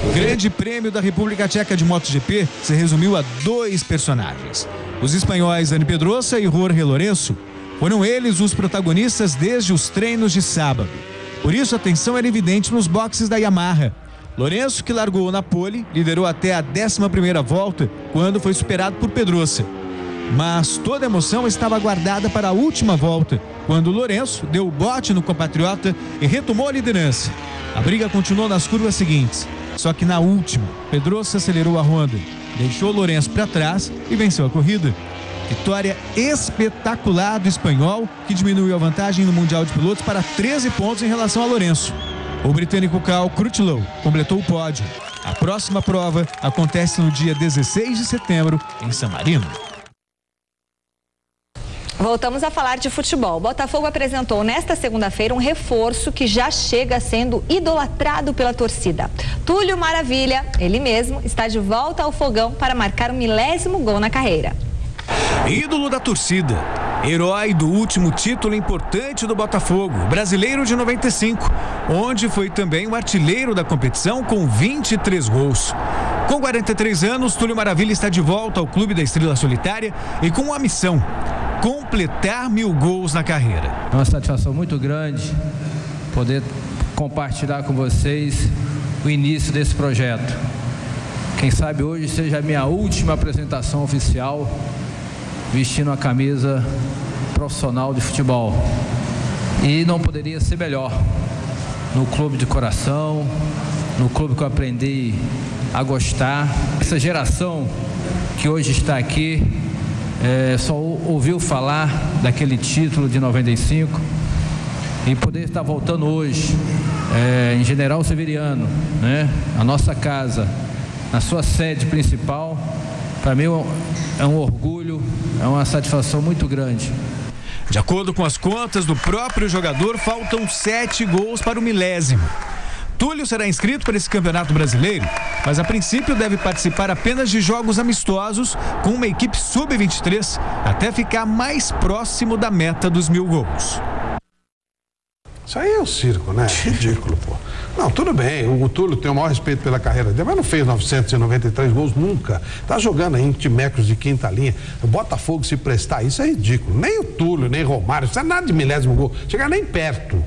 O Grande Prêmio da República Tcheca de MotoGP se resumiu a 2 personagens. Os espanhóis Dani Pedrosa e Jorge Lourenço foram eles os protagonistas desde os treinos de sábado. Por isso a tensão era evidente nos boxes da Yamaha. Lourenço, que largou na pole, liderou até a 11ª volta, quando foi superado por Pedrosa. Mas toda a emoção estava guardada para a última volta, quando Lourenço deu o bote no compatriota e retomou a liderança. A briga continuou nas curvas seguintes. Só que na última, Pedrosa acelerou a Honda, deixou Lourenço para trás e venceu a corrida. Vitória espetacular do espanhol, que diminuiu a vantagem no Mundial de Pilotos para 13 pontos em relação a Lourenço. O britânico Cal Crutchlow completou o pódio. A próxima prova acontece no dia 16 de setembro, em San Marino. Voltamos a falar de futebol. O Botafogo apresentou nesta segunda-feira um reforço que já chega sendo idolatrado pela torcida. Túlio Maravilha, ele mesmo, está de volta ao fogão para marcar o 1000º gol na carreira. Ídolo da torcida, herói do último título importante do Botafogo, brasileiro de 95, onde foi também o artilheiro da competição com 23 gols. Com 43 anos, Túlio Maravilha está de volta ao Clube da Estrela Solitária e com uma missão: completar 1000 gols na carreira. É uma satisfação muito grande poder compartilhar com vocês o início desse projeto. Quem sabe hoje seja a minha última apresentação oficial vestindo a camisa profissional de futebol. E não poderia ser melhor. No clube de coração, no clube que eu aprendi a gostar. Essa geração que hoje está aqui só ouviu falar daquele título de 95 e poder estar voltando hoje em General Severiano, né? A nossa casa, na sua sede principal, para mim é um orgulho, é uma satisfação muito grande. De acordo com as contas do próprio jogador, faltam 7 gols para o 1000º. Túlio será inscrito para esse campeonato brasileiro, mas a princípio deve participar apenas de jogos amistosos com uma equipe sub-23, até ficar mais próximo da meta dos 1000 gols. Isso aí é um circo, né? Ridículo, pô. Não, tudo bem, o Túlio tem o maior respeito pela carreira dele, mas não fez 993 gols nunca. Tá jogando aí em timecos de quinta linha. O Botafogo se prestar isso é ridículo. Nem o Túlio, nem Romário, isso é nada de 1000º gol. Chegar nem perto.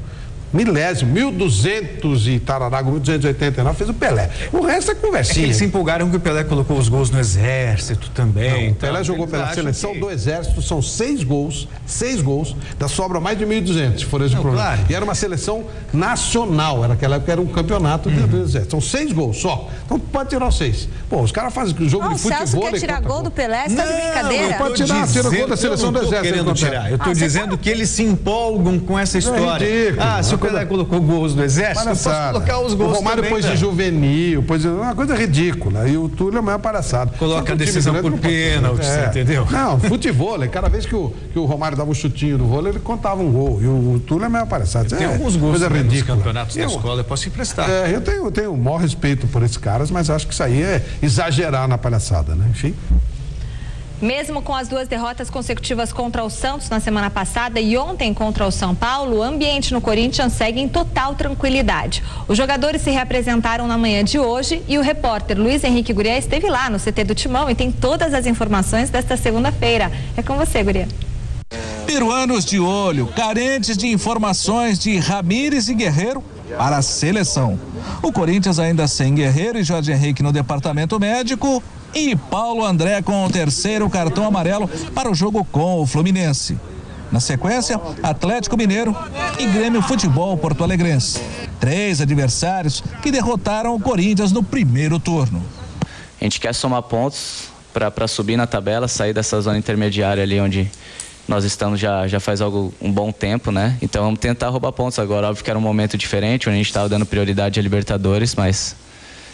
1000º, 1200 e tararago, 1289 fez o Pelé. O resto é conversinha. Eles se empolgaram que o Pelé colocou os gols no Exército também. Não, o Pelé jogou pela seleção do Exército, são 6 gols, ainda sobra mais de 1.200, se for esse problema. Claro. E era uma seleção nacional, naquela época era um campeonato do Exército. São 6 gols só. Então pode tirar os 6. Pô, os caras fazem jogo de futebol. O Celso quer tirar gol do Pelé, você tá de brincadeira? Pode tirar, tira gol da seleção do Exército. Eu estou dizendo que eles se empolgam com essa história. Se o Pelé colocou gols do Exército, eu posso colocar os gols. O Romário também, pôs de juvenil, uma coisa ridícula. E o Túlio é a maior palhaçada. Coloca a decisão por pênalti, você entendeu? Não, futebol, cada vez que o Romário dava um chutinho no vôlei, ele contava um gol. E o Túlio é a maior palhaçada. Tem alguns gols nos campeonatos da escola, eu posso emprestar. Eu tenho o maior respeito por esses caras, mas acho que isso aí é exagerar na palhaçada, né? Enfim. Mesmo com as 2 derrotas consecutivas contra o Santos na semana passada e ontem contra o São Paulo, o ambiente no Corinthians segue em total tranquilidade. Os jogadores se reapresentaram na manhã de hoje e o repórter Luiz Henrique Guriá esteve lá no CT do Timão e tem todas as informações desta segunda-feira. É com você, Guriá. Peruanos de olho, carentes de informações de Ramírez e Guerreiro para a seleção. O Corinthians ainda sem Guerreiro e Jorge Henrique no departamento médico e Paulo André com o 3º cartão amarelo para o jogo com o Fluminense. Na sequência, Atlético Mineiro e Grêmio Futebol Porto Alegrense. 3 adversários que derrotaram o Corinthians no primeiro turno. A gente quer somar pontos para subir na tabela, sair dessa zona intermediária ali onde nós estamos já faz um bom tempo, né? Então vamos tentar roubar pontos agora. Óbvio que era um momento diferente, onde a gente estava dando prioridade a Libertadores, mas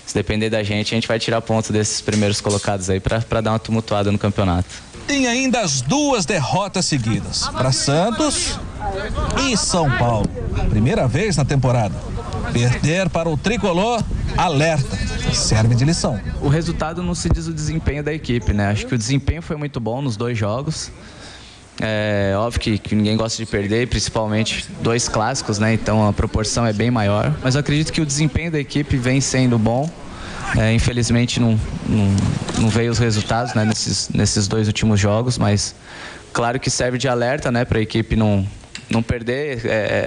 se depender da gente, a gente vai tirar pontos desses primeiros colocados aí para dar uma tumultuada no campeonato. Tem ainda as 2 derrotas seguidas para Santos e São Paulo. Primeira vez na temporada. Perder para o tricolor, alerta, serve de lição. O resultado não se diz o desempenho da equipe, né? Acho que o desempenho foi muito bom nos 2 jogos. É óbvio que ninguém gosta de perder, principalmente 2 clássicos, né? Então a proporção é bem maior. Mas eu acredito que o desempenho da equipe vem sendo bom. Infelizmente não veio os resultados, né, nesses 2 últimos jogos, mas claro que serve de alerta, né, para a equipe não perder,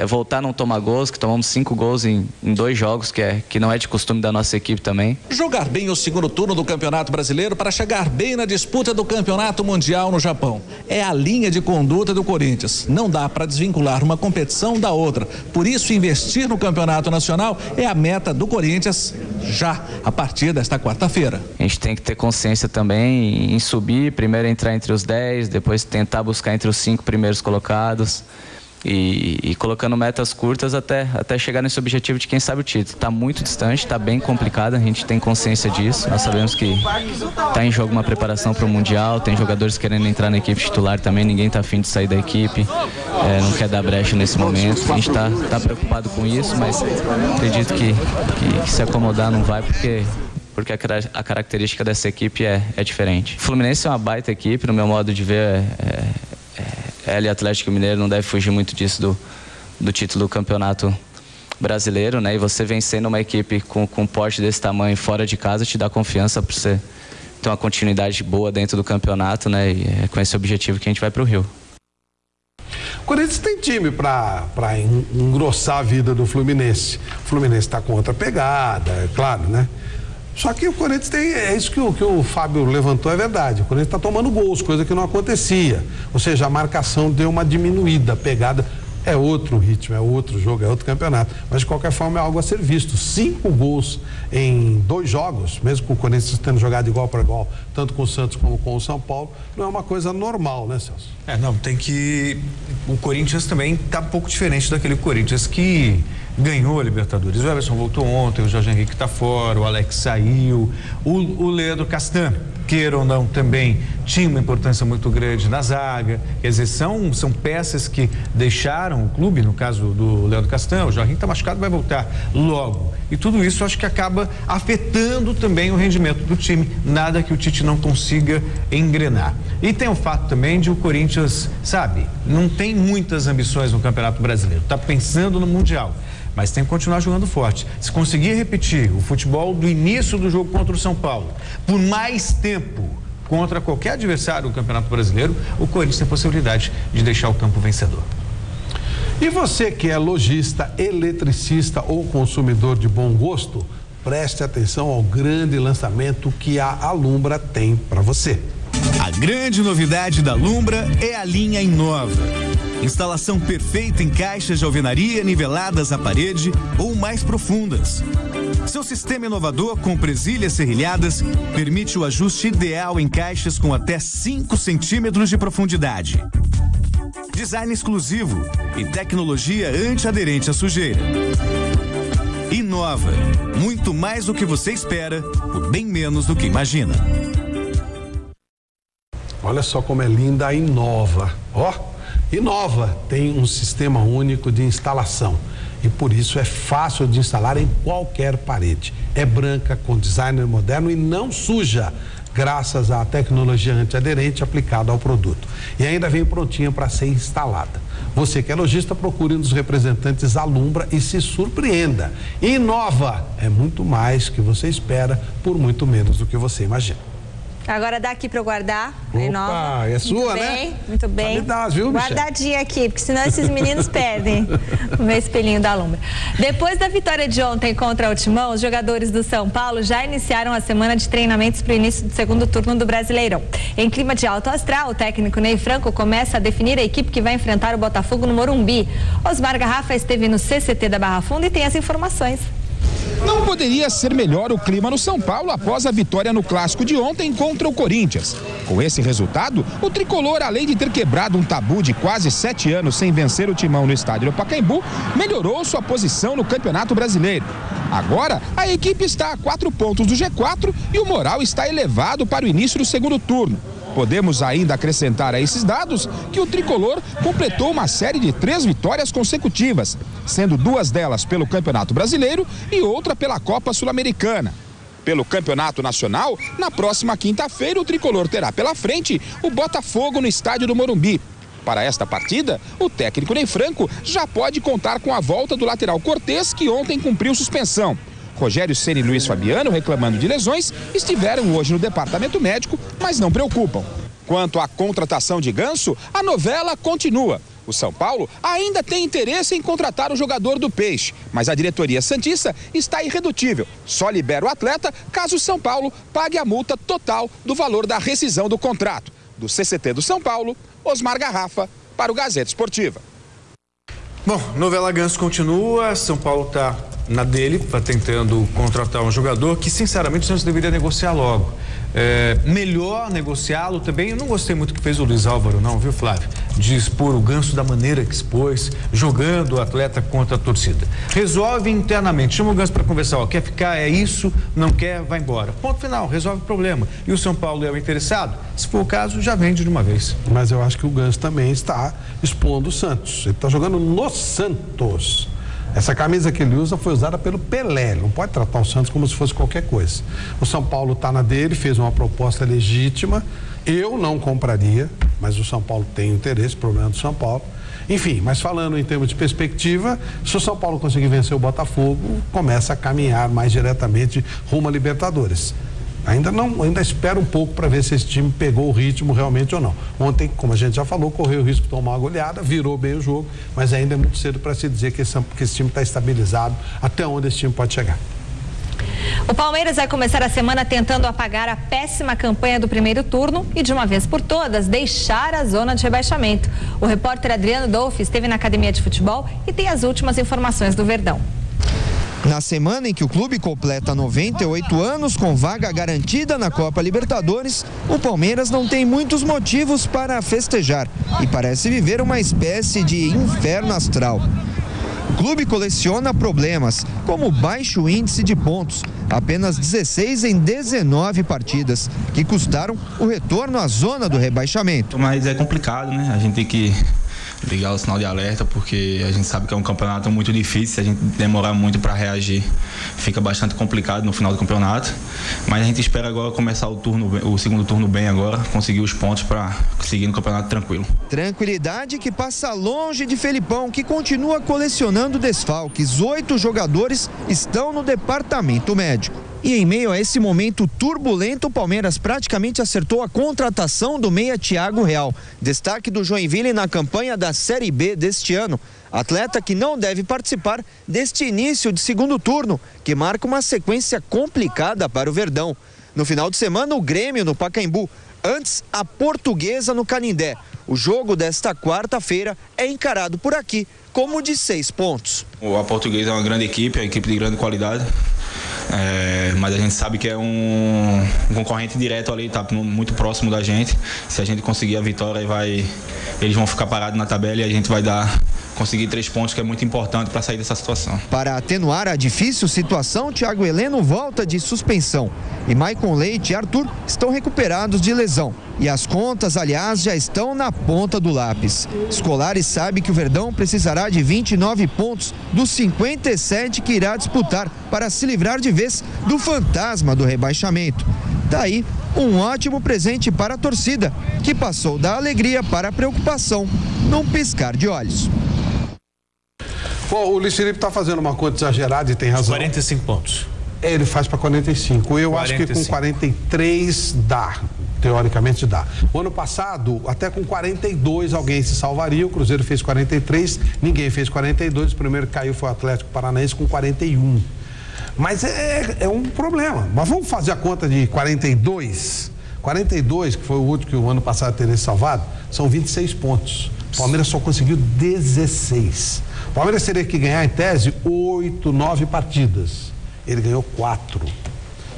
voltar a não tomar gols, que tomamos 5 gols em 2 jogos, que não é de costume da nossa equipe também. Jogar bem o segundo turno do Campeonato Brasileiro para chegar bem na disputa do Campeonato Mundial no Japão. É a linha de conduta do Corinthians. Não dá para desvincular uma competição da outra. Por isso, investir no Campeonato Nacional é a meta do Corinthians já, a partir desta quarta-feira. A gente tem que ter consciência também em subir, primeiro entrar entre os 10, depois tentar buscar entre os 5 primeiros colocados. E colocando metas curtas até chegar nesse objetivo de quem sabe o título. Está muito distante, está bem complicado, a gente tem consciência disso. Nós sabemos que está em jogo uma preparação para o Mundial, tem jogadores querendo entrar na equipe titular também, ninguém está afim de sair da equipe, não quer dar brecha nesse momento. A gente está preocupado com isso, mas acredito que se acomodar não vai, porque a característica dessa equipe é diferente. O Fluminense é uma baita equipe, no meu modo de ver, e Atlético Mineiro não deve fugir muito disso do título do Campeonato Brasileiro, né? E você vencendo uma equipe com um porte desse tamanho fora de casa te dá confiança para você ter uma continuidade boa dentro do campeonato, né? E é com esse objetivo que a gente vai para o Rio. O Corinthians tem time para engrossar a vida do Fluminense. O Fluminense está com outra pegada, é claro, né? Só que o Corinthians tem, é isso que o Fábio levantou, é verdade. O Corinthians está tomando gols, coisa que não acontecia. Ou seja, a marcação deu uma diminuída, a pegada é outro ritmo, é outro jogo, é outro campeonato. Mas de qualquer forma é algo a ser visto. 5 gols em 2 jogos, mesmo com o Corinthians tendo jogado igual para igual, tanto com o Santos como com o São Paulo, não é uma coisa normal, né, Celso? Não, tem que... O Corinthians também está um pouco diferente daquele Corinthians que ganhou a Libertadores. O Everson voltou ontem, o Jorge Henrique está fora, o Alex saiu, o Leandro Castan, queira ou não, também tinha uma importância muito grande na zaga. Quer dizer, são peças que deixaram o clube, no caso do Leandro Castan, o Jorge Henrique está machucado, vai voltar logo. E tudo isso acho que acaba afetando também o rendimento do time, nada que o Tite não consiga engrenar. E tem o fato também de o Corinthians, sabe, não tem muitas ambições no Campeonato Brasileiro, está pensando no Mundial. Mas tem que continuar jogando forte. Se conseguir repetir o futebol do início do jogo contra o São Paulo por mais tempo contra qualquer adversário do Campeonato Brasileiro, o Corinthians tem possibilidade de deixar o campo vencedor. E você que é lojista, eletricista ou consumidor de bom gosto, preste atenção ao grande lançamento que a Alumbra tem para você. A grande novidade da Alumbra é a linha Inova. Instalação perfeita em caixas de alvenaria niveladas à parede ou mais profundas. Seu sistema inovador com presilhas serrilhadas permite o ajuste ideal em caixas com até 5 centímetros de profundidade. Design exclusivo e tecnologia antiaderente à sujeira. Inova, muito mais do que você espera, por bem menos do que imagina. Olha só como é linda a Inova. Inova tem um sistema único de instalação e por isso é fácil de instalar em qualquer parede. É branca, com design moderno e não suja, graças à tecnologia antiaderente aplicada ao produto. E ainda vem prontinha para ser instalada. Você que é lojista, procure um dos representantes Alumbra e se surpreenda. Inova é muito mais que você espera por muito menos do que você imagina. Agora dá aqui para eu guardar. Opa, é sua, né? Muito bem. Me dá, viu, guardadinha aqui, porque senão esses meninos perdem o meu espelhinho da Alumbra. Depois da vitória de ontem contra o Timão, os jogadores do São Paulo já iniciaram a semana de treinamentos para o início do segundo turno do Brasileirão. Em clima de alto astral, o técnico Ney Franco começa a definir a equipe que vai enfrentar o Botafogo no Morumbi. Osmar Garrafa esteve no CCT da Barra Funda e tem as informações. Não poderia ser melhor o clima no São Paulo após a vitória no clássico de ontem contra o Corinthians. Com esse resultado, o tricolor, além de ter quebrado um tabu de quase 7 anos sem vencer o Timão no estádio do Pacaembu, melhorou sua posição no Campeonato Brasileiro. Agora, a equipe está a 4 pontos do G4 e o moral está elevado para o início do segundo turno. Podemos ainda acrescentar a esses dados que o tricolor completou uma série de 3 vitórias consecutivas, sendo 2 delas pelo Campeonato Brasileiro e outra pela Copa Sul-Americana. Pelo Campeonato Nacional, na próxima quinta-feira, o tricolor terá pela frente o Botafogo no estádio do Morumbi. Para esta partida, o técnico Ney Franco já pode contar com a volta do lateral Cortez, que ontem cumpriu suspensão. Rogério Ceni e Luiz Fabiano, reclamando de lesões, estiveram hoje no departamento médico, mas não preocupam. Quanto à contratação de Ganso, a novela continua. O São Paulo ainda tem interesse em contratar o jogador do Peixe, mas a diretoria santista está irredutível. Só libera o atleta caso o São Paulo pague a multa total do valor da rescisão do contrato. Do CCT do São Paulo, Osmar Garrafa, para o Gazeta Esportiva. Bom, novela Ganso continua, São Paulo está na dele, está tentando contratar um jogador que, sinceramente, o Santos deveria negociar logo. Melhor negociá-lo também. Eu não gostei muito do que fez o Luiz Álvaro, não, viu, Flávio? De expor o Ganso da maneira que expôs, jogando o atleta contra a torcida. Resolve internamente, chama o Ganso para conversar, ó, quer ficar, é isso, não quer, vai embora. Ponto final, resolve o problema. E o São Paulo é o interessado? Se for o caso, já vende de uma vez. Mas eu acho que o Ganso também está expondo o Santos. Ele está jogando no Santos. Essa camisa que ele usa foi usada pelo Pelé, ele não pode tratar o Santos como se fosse qualquer coisa. O São Paulo está na dele, fez uma proposta legítima, eu não compraria, mas o São Paulo tem interesse, problema do São Paulo. Enfim, mas falando em termos de perspectiva, se o São Paulo conseguir vencer o Botafogo, começa a caminhar mais diretamente rumo a Libertadores. Ainda espera um pouco para ver se esse time pegou o ritmo realmente ou não. Ontem, como a gente já falou, correu o risco de tomar uma goleada, virou bem o jogo, mas ainda é muito cedo para se dizer que esse time está estabilizado, até onde esse time pode chegar. O Palmeiras vai começar a semana tentando apagar a péssima campanha do primeiro turno e, de uma vez por todas, deixar a zona de rebaixamento. O repórter Adriano Dolfi esteve na academia de futebol e tem as últimas informações do Verdão. Na semana em que o clube completa 98 anos com vaga garantida na Copa Libertadores, o Palmeiras não tem muitos motivos para festejar e parece viver uma espécie de inferno astral. O clube coleciona problemas, como baixo índice de pontos, apenas 16 em 19 partidas, que custaram o retorno à zona do rebaixamento. Mas é complicado, né? A gente tem que ligar o sinal de alerta, porque a gente sabe que é um campeonato muito difícil. Se a gente demorar muito para reagir, fica bastante complicado no final do campeonato, mas a gente espera agora começar o segundo turno bem agora, conseguir os pontos para seguir no campeonato tranquilo. Tranquilidade que passa longe de Felipão, que continua colecionando desfalques. 8 jogadores estão no departamento médico. E em meio a esse momento turbulento, o Palmeiras praticamente acertou a contratação do meia Thiago Real, destaque do Joinville na campanha da Série B deste ano. Atleta que não deve participar deste início de segundo turno, que marca uma sequência complicada para o Verdão. No final de semana, o Grêmio no Pacaembu, antes a Portuguesa no Canindé. O jogo desta quarta-feira é encarado por aqui como de 6 pontos. A Portuguesa é uma grande equipe, é uma equipe de grande qualidade. Mas a gente sabe que é um concorrente direto ali, tá muito próximo da gente. Se a gente conseguir a vitória, eles vão ficar parados na tabela e a gente vai conseguir 3 pontos, que é muito importante para sair dessa situação. Para atenuar a difícil situação, Thiago Heleno volta de suspensão e Maicon Leite e Arthur estão recuperados de lesão. E as contas, aliás, já estão na ponta do lápis. Scolari sabe que o Verdão precisará de 29 pontos dos 57 que irá disputar para se livrar de vez do fantasma do rebaixamento. Daí, um ótimo presente para a torcida, que passou da alegria para a preocupação num piscar de olhos. Bom, o Luiz Felipe está fazendo uma conta exagerada e tem razão. 45 pontos. Ele faz para 45. Eu 45. Acho que com 43 dá. Teoricamente dá. O ano passado, até com 42 alguém se salvaria. O Cruzeiro fez 43, ninguém fez 42. O primeiro que caiu foi o Atlético Paranaense com 41. Mas é um problema. Mas vamos fazer a conta de 42. 42, que foi o último que o ano passado teria salvado, são 26 pontos. O Palmeiras só conseguiu 16. O Palmeiras teria que ganhar, em tese, 8, 9 partidas. Ele ganhou 4.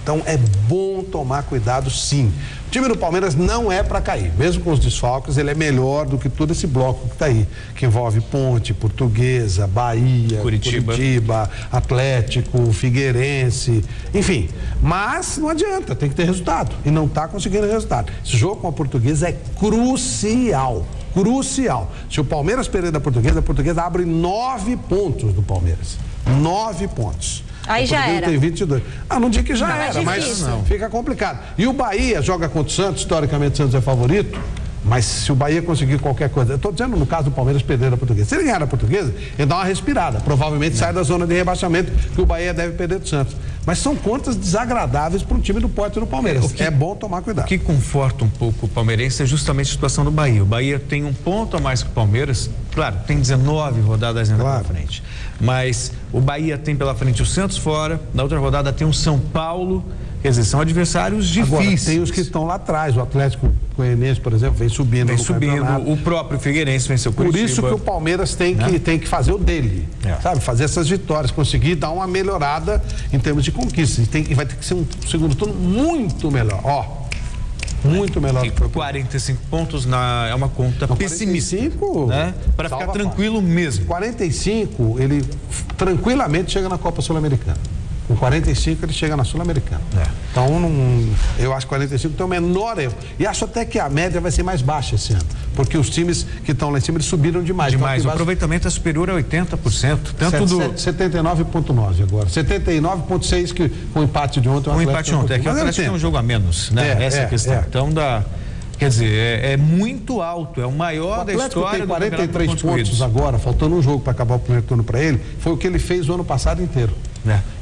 Então é bom tomar cuidado, sim. O time do Palmeiras não é para cair. Mesmo com os desfalques, ele é melhor do que todo esse bloco que está aí, que envolve Ponte, Portuguesa, Bahia, Curitiba, Atlético, Figueirense, enfim. Mas não adianta, tem que ter resultado. E não está conseguindo resultado. Esse jogo com a Portuguesa é crucial. Crucial. Se o Palmeiras perder da Portuguesa, a Portuguesa abre 9 pontos do Palmeiras. 9 pontos. Aí já era. Tem 22. Não digo que já era, mas não. Fica complicado. E o Bahia joga contra o Santos, historicamente o Santos é favorito, mas se o Bahia conseguir qualquer coisa, eu estou dizendo no caso do Palmeiras perder a Portuguesa. Se ele ganhar a Portuguesa, ele dá uma respirada. Provavelmente sai da zona de rebaixamento que o Bahia deve perder do Santos. Mas são contas desagradáveis para um time do porte do Palmeiras. É bom tomar cuidado. O que conforta um pouco o palmeirense é justamente a situação do Bahia. O Bahia tem um ponto a mais que o Palmeiras. Claro, tem 19 rodadas ainda pela frente. Mas o Bahia tem pela frente o Santos fora. Na outra rodada tem o São Paulo. Quer dizer, são adversários difíceis. Agora, tem os que estão lá atrás. O Atlético Goianiense, por exemplo, vem subindo. Vem subindo. O próprio Figueirense venceu o Curitiba. Por isso que o Palmeiras tem que fazer o dele. Sabe? Fazer essas vitórias. Conseguir dar uma melhorada em termos de conquistas. E vai ter que ser um segundo turno muito melhor. Muito melhor. 45 pontos é uma conta pessimista. 45, né? Para ficar tranquilo mesmo. 45, ele tranquilamente chega na Copa Sul-Americana. Com 45 ele chega na Sul-Americana. Então, eu acho que 45 tem o menor erro. E acho até que a média vai ser mais baixa esse ano. Porque os times que estão lá em cima, eles subiram demais. O aproveitamento é superior a 80%. Tanto do 79,9 agora. 79,6 que com o empate de ontem. O empate de ontem. É que o Atlético tem um jogo a menos, né? Essa é a questão. Então, quer dizer, é muito alto. É o maior da história do campeonato. 43 pontos agora, faltando um jogo para acabar o primeiro turno para ele. Foi o que ele fez o ano passado inteiro.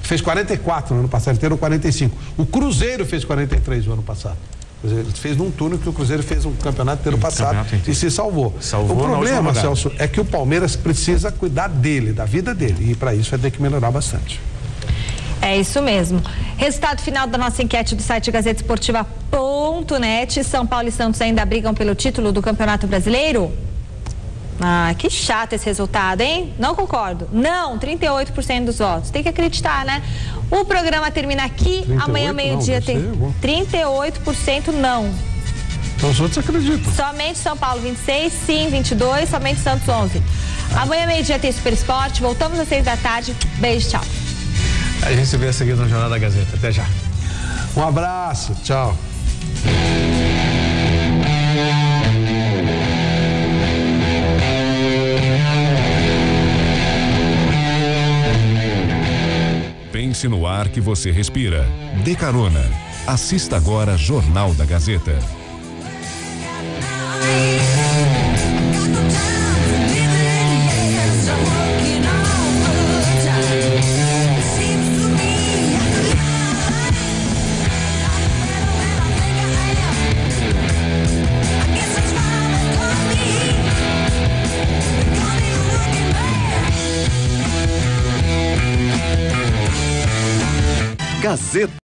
Fez 44 no ano passado inteiro, ou 45. O Cruzeiro fez 43 no ano passado. Ele fez num turno que o Cruzeiro fez um campeonato inteiro passado e se salvou. O problema, Celso, é que o Palmeiras precisa cuidar dele, da vida dele. E para isso vai ter que melhorar bastante. É isso mesmo. Resultado final da nossa enquete do site GazeteEsportiva.net. São Paulo e Santos ainda brigam pelo título do Campeonato Brasileiro? Que chato esse resultado, hein? Não concordo. Não, 38% dos votos. Tem que acreditar, né? O programa termina aqui. Amanhã, meio-dia, tem 38% não. Então os outros acreditam. Somente São Paulo 26, sim 22, somente Santos 11. Amanhã, meio-dia, tem Super Esporte. Voltamos às 6 da tarde. Beijo, tchau. A gente se vê a seguir no Jornal da Gazeta. Até já. Um abraço. Tchau. Pense no ar que você respira. Dê carona. Assista agora Jornal da Gazeta. Gazeta.